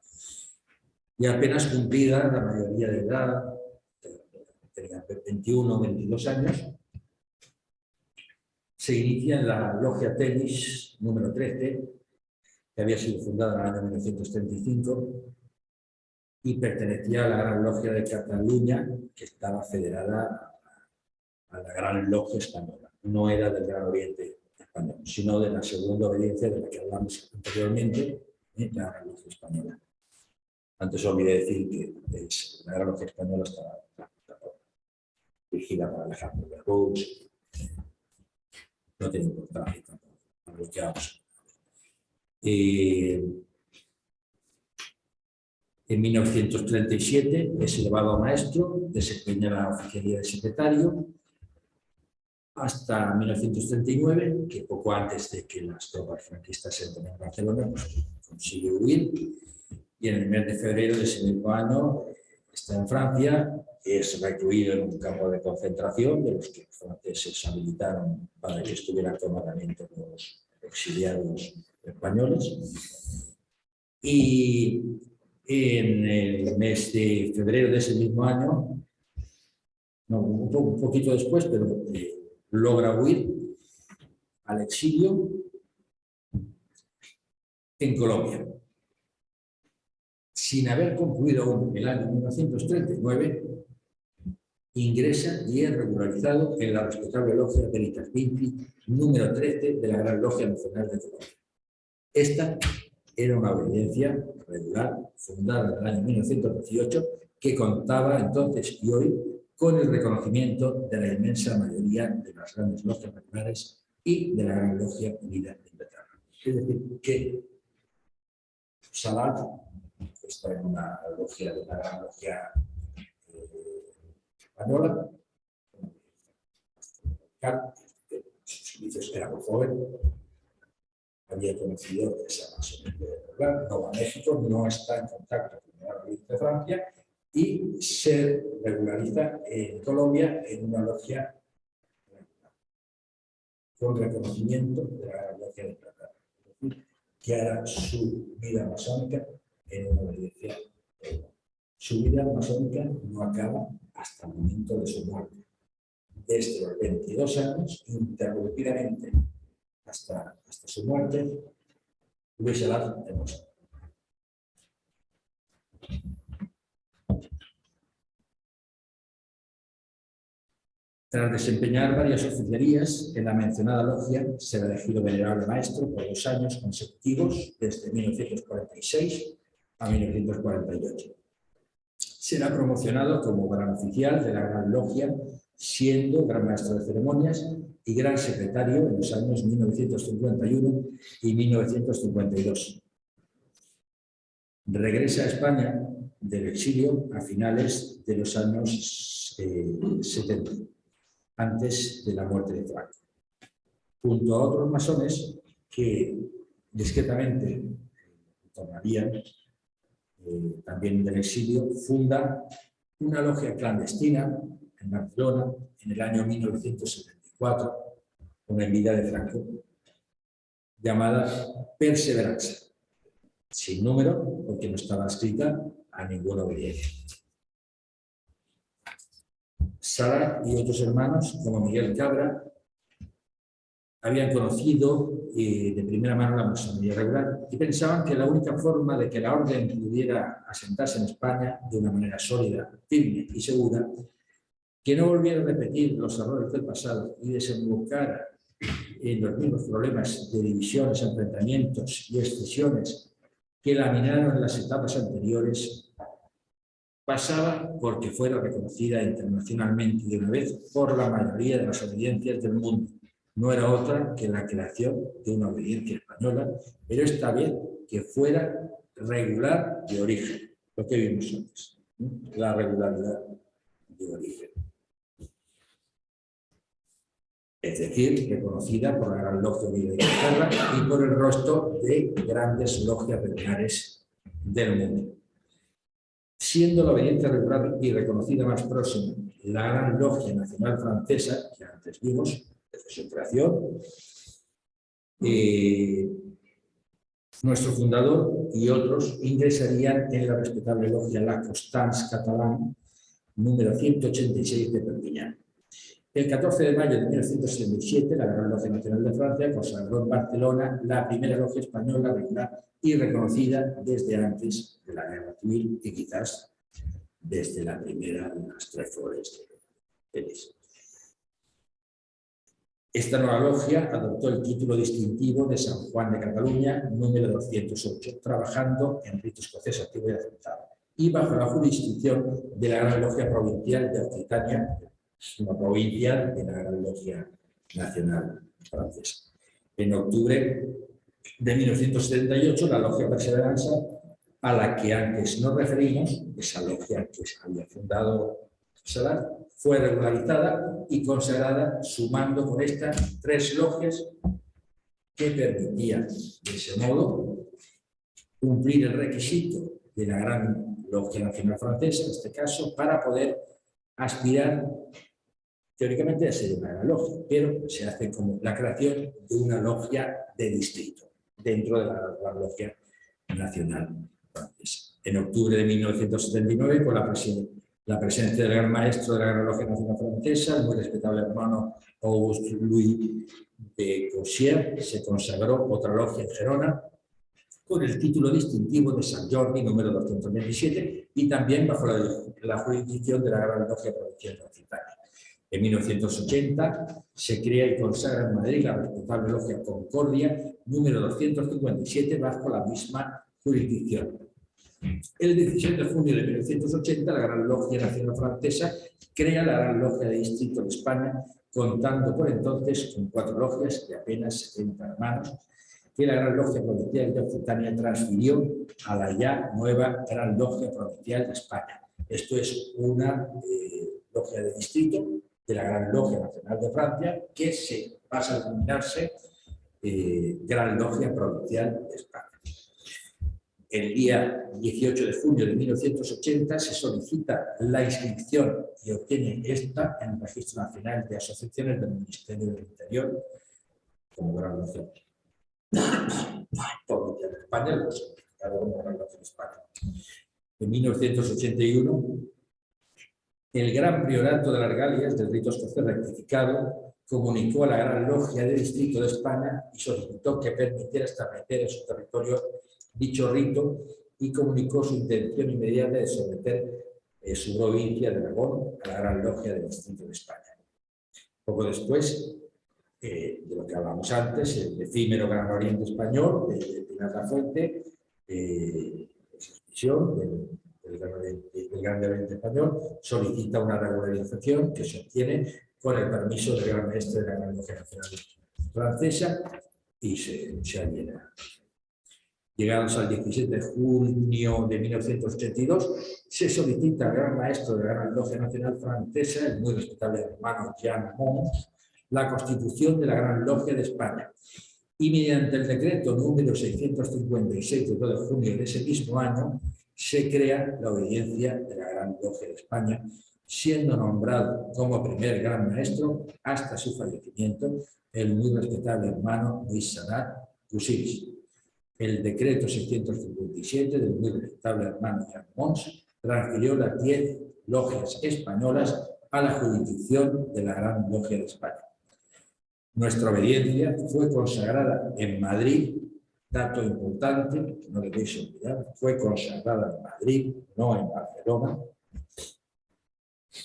y apenas cumplida la mayoría de edad, tenía 21 o 22 años, se inicia en la Logia Tenis número 13, que había sido fundada en el año 1935 y pertenecía a la Gran Logia de Cataluña, que estaba federada a la Gran Logia Española. No era del Gran Oriente Español, sino de la segunda obediencia de la que hablamos anteriormente, la Gran Logia Española. Antes olvidé decir que la Gran Logia Española estaba dirigida por Alejandro de Rouch. No tiene importancia tampoco, a lo que vamos. En 1937 es elevado a maestro, desempeña la oficialía de secretario, hasta 1939, que poco antes de que las tropas franquistas entren en Barcelona, pues, consigue huir, y en el mes de febrero de ese mismo año está en Francia, es recluido en un campo de concentración de los que los franceses habilitaron para que estuvieran cómodamente los exiliados españoles. Y en el mes de febrero de ese mismo año, no, un poquito después, pero logra huir al exilio en Colombia. Sin haber concluido aún el año 1939, ingresa y es regularizado en la respetable Logia Veritas Vinci número 13 de la Gran Logia Nacional de Colombia. Esta era una obediencia regular fundada en el año 1918 que contaba entonces y hoy con el reconocimiento de la inmensa mayoría de las grandes logias regulares y de la Gran Logia Unida de Inglaterra. Es decir, que Salat está en una logia de la Gran Logia Española, sus inicios era muy joven, había conocido esa masonería regular, no va a México, no está en contacto con la Revolución de Francia y se regulariza en Colombia en una logia con reconocimiento de la Gran Logia de Inglaterra, es decir, que hará su vida masónica en una obediencia. Su vida masónica no acaba hasta el momento de su muerte. Desde los 22 años, interrumpidamente, hasta su muerte, Luis Salat de Moscú. Tras desempeñar varias oficialías en la mencionada logia, será elegido venerable maestro por 2 años consecutivos, desde 1946 a 1948. Será promocionado como gran oficial de la Gran Logia, siendo gran maestro de ceremonias y gran secretario en los años 1951 y 1952. Regresa a España del exilio a finales de los años 70, antes de la muerte de Franco, junto a otros masones que discretamente tornarían también del exilio, funda una logia clandestina en Barcelona en el año 1974, con envidia de Franco, llamada Perseveranza, sin número porque no estaba escrita a ninguna obediencia. Salat y otros hermanos, como Miguel Cabra, habían conocido de primera mano la masonería regular y pensaban que la única forma de que la orden pudiera asentarse en España de una manera sólida, firme y segura, que no volviera a repetir los errores del pasado y desembocara en los mismos problemas de divisiones, enfrentamientos y excesiones que laminaron en las etapas anteriores, pasaba porque fuera reconocida internacionalmente de una vez por la mayoría de las obediencias del mundo. No era otra que la creación de una obediencia española, pero esta vez que fuera regular de origen, lo que vimos antes, la regularidad de origen. Es decir, reconocida por la Gran Logia Unida de Inglaterra y por el resto de grandes logias regulares del mundo. Siendo la obediencia regular y reconocida más próxima la Gran Logia Nacional Francesa, que antes vimos, desde su creación, Nuestro fundador y otros ingresarían en la respetable logia La Constance Catalán, número 186 de Perpiñán. El 14 de mayo de 1967, la Gran Logia Nacional de Francia consagró en Barcelona la primera logia española regular y reconocida desde antes de la Guerra Civil y quizás desde la primera de las tres flores de París. Esta nueva logia adoptó el título distintivo de San Juan de Cataluña, número 208, trabajando en rito escocés activo y aceptado, y bajo la jurisdicción de la Gran Logia Provincial de Occitania, una provincia de la Gran Logia Nacional Francesa. En octubre de 1978, la Logia Perseveranza, a la que antes nos referimos, esa logia que se había fundado Salat, fue regularizada y consagrada, sumando con estas tres logias que permitían, de ese modo, cumplir el requisito de la Gran Logia Nacional Francesa, en este caso, para poder aspirar teóricamente a ser una gran logia, pero se hace como la creación de una logia de distrito dentro de la Logia Nacional Francesa. En octubre de 1979, con la presencia del gran maestro de la Gran Logia Nacional Francesa, el muy respetable hermano Auguste Louis de Cossier, se consagró otra logia en Gerona con el título distintivo de San Jordi, número 227, y también bajo la jurisdicción de la Gran Logia Provincial de Occitania. En 1980 se crea y consagra en Madrid la respetable Logia Concordia, número 257, bajo la misma jurisdicción. El 16 de junio de 1980, la Gran Logia Nacional Francesa crea la Gran Logia de Distrito de España, contando por entonces con 4 logias de apenas 70 hermanos, que la Gran Logia Provincial de Occitania transfirió a la ya nueva Gran Logia Provincial de España. Esto es una logia de distrito de la Gran Logia Nacional de Francia, que se pasa a denominarse Gran Logia Provincial de España. El día 18 de junio de 1980 se solicita la inscripción y obtiene esta en el Registro Nacional de Asociaciones del Ministerio del Interior como Gran Logia Provincial de España, lo certificado como Gran Logia de España. En 1981, el Gran Priorato de las Galias del rito escocés rectificado comunicó a la Gran Logia de Distrito de España y solicitó que permitiera establecer en su territorio dicho rito y comunicó su intención inmediata de someter su provincia de Aragón a la Gran Logia de Distrito de España. Poco después de lo que hablamos antes, el efímero Gran Oriente Español de Pinar Lafuente, del Gran Oriente Español, solicita una regularización que se obtiene con el permiso del Gran Maestre de la Gran Logia Nacional Francesa y se adhiera. Llegados al 17 de junio de 1982, se solicita al Gran Maestro de la Gran Logia Nacional Francesa, el muy respetable hermano Jean Mons, la constitución de la Gran Logia de España. Y mediante el decreto número 656 de 2 de junio de ese mismo año, se crea la obediencia de la Gran Logia de España, siendo nombrado como primer Gran Maestro, hasta su fallecimiento, el muy respetable hermano Luis Sadat Cusiris. El decreto 657 del muy respetable hermano Jean Mons transfirió las 10 logias españolas a la jurisdicción de la Gran Logia de España. Nuestra obediencia fue consagrada en Madrid, dato importante, no debéis olvidar, fue consagrada en Madrid, no en Barcelona,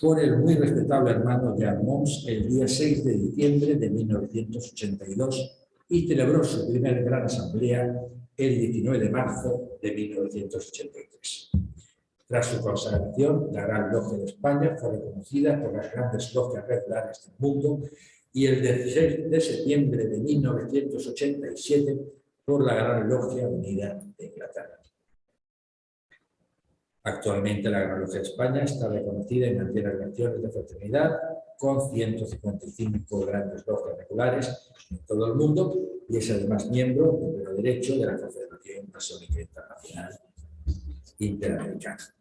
por el muy respetable hermano Jean Mons el día 6 de diciembre de 1982 y celebró su primera gran asamblea el 19 de marzo de 1983. Tras su consagración, la Gran Logia de España fue reconocida por las grandes logias regulares del mundo y el 16 de septiembre de 1987 por la Gran Logia Unida de Inglaterra. Actualmente la Gran Logia de España está reconocida y mantiene relaciones de fraternidad con 155 grandes logias regulares en todo el mundo y es además miembro de pleno derecho de la Confederación Masónica Internacional Interamericana.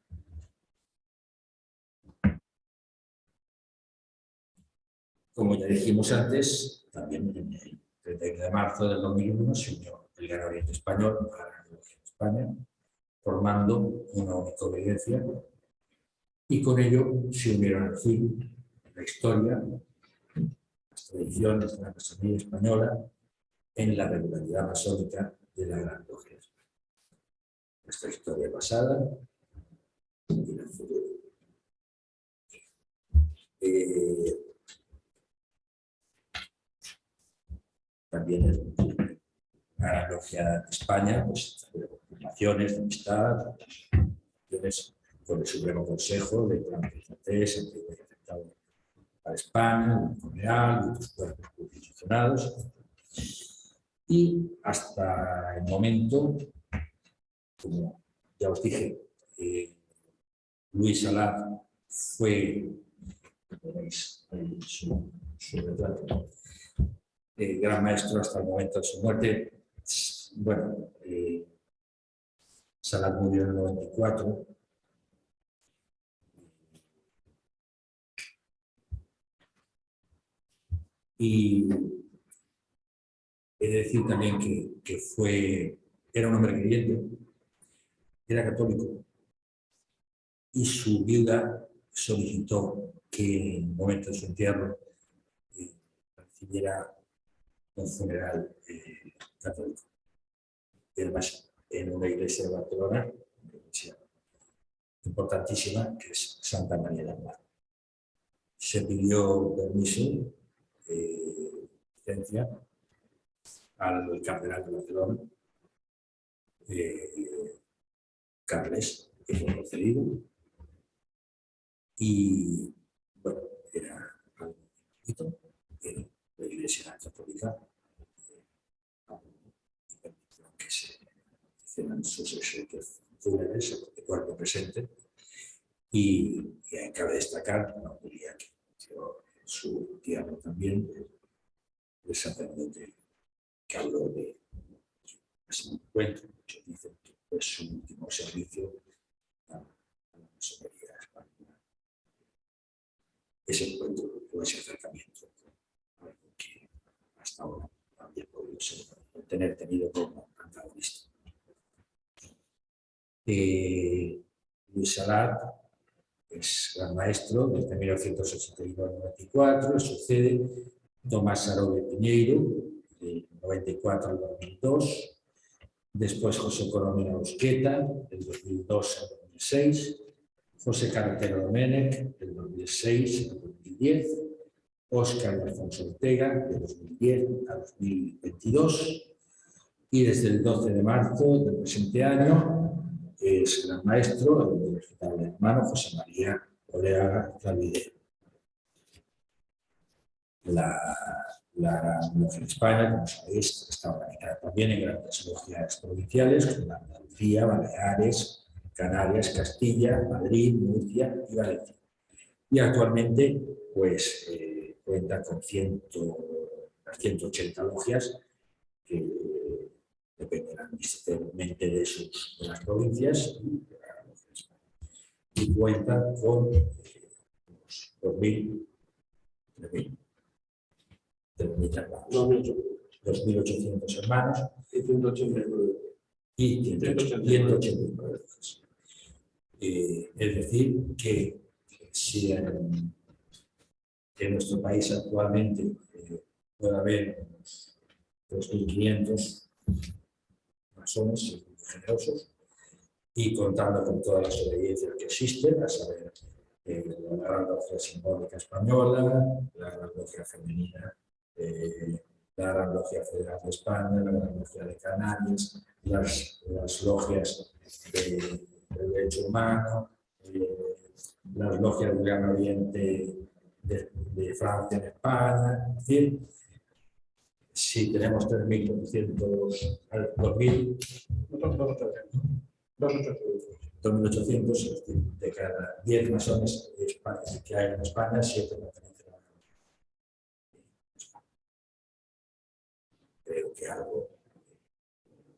Como ya dijimos antes, también en el 31 de marzo del 2001 se unió el Gran Oriente Español a la Gran Logia de España, formando una única obediencia, y con ello se unieron al fin la historia, las tradiciones de la masonería española en la regularidad masónica de la Gran Logia. Nuestra historia pasada y la futura. También en la Gran Logia de España, pues, formaciones de amistad, con el Supremo Consejo de Plan Francés, antiguo y afectado para España, el Real y otros cuerpos jurisdiccionados. Y hasta el momento, como ya os dije, Luis Salat fue, veis ahí su retrato, gran maestro hasta el momento de su muerte. Bueno, Salat murió en el 94. Y he de decir también que era un hombre creyente, era católico, y su viuda solicitó que en el momento de su entierro recibiera un funeral católico. Y además, en una iglesia de Barcelona, una iglesia importantísima, que es Santa María del Mar. Se pidió permiso, licencia, al cardenal de Barcelona, Carles, que fue concedido, y bueno, era algo bonito, la Iglesia Católica, que se hicieran sus exequias fúnebres de cuerpo presente, y cabe destacar, no diría que su tierno también, el sacerdote que habló de ese encuentro, muchos dicen que fue su último servicio a la masonería española. Ese encuentro o ese acercamiento, algo que hasta ahora no había podido tener tenido como antagonista. Luis Salat es gran maestro desde 1982-94, le sucede Tomás Sarobe Piñeiro, del 94 al 2002, después José Coromina Busqueta, del 2002 al 2006, José Carretero Domènech, del 2006 al 2010, Óscar Alfonso Ortega, de 2010 a 2022, y desde el 12 de marzo del presente año es gran maestro el universitario hermano José María Oleaga Clavidero. La Logia de España, como sabéis, está organizada también en grandes logias provinciales como la Andalucía, Baleares, Canarias, Castilla, Madrid, Murcia y Valencia. Y actualmente pues, cuenta con 180 logias que dependerán ministerialmente de las provincias y cuenta con 2.800 hermanos y 189 logias. Es decir, que si en nuestro país actualmente puede haber 2.500 masones generosos, y contando con todas las obediencias que existen, a saber, la Gran Logia Simbólica Española, la Gran Logia Femenina, la Gran Logia Federal de España, la Gran Logia de Canarias, las logias de derecho humano, las logias del Gran Oriente de Francia en España, es decir, si tenemos 2.800, de cada 10 masones que hay en España, 7 pertenecen a la Gran Logia. Creo que algo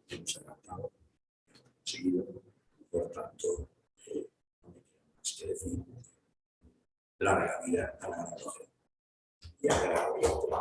hemos adelantado, seguido, por tanto, no me queda más que decir, larga vida a la Gran Logia y a la Gran Logia.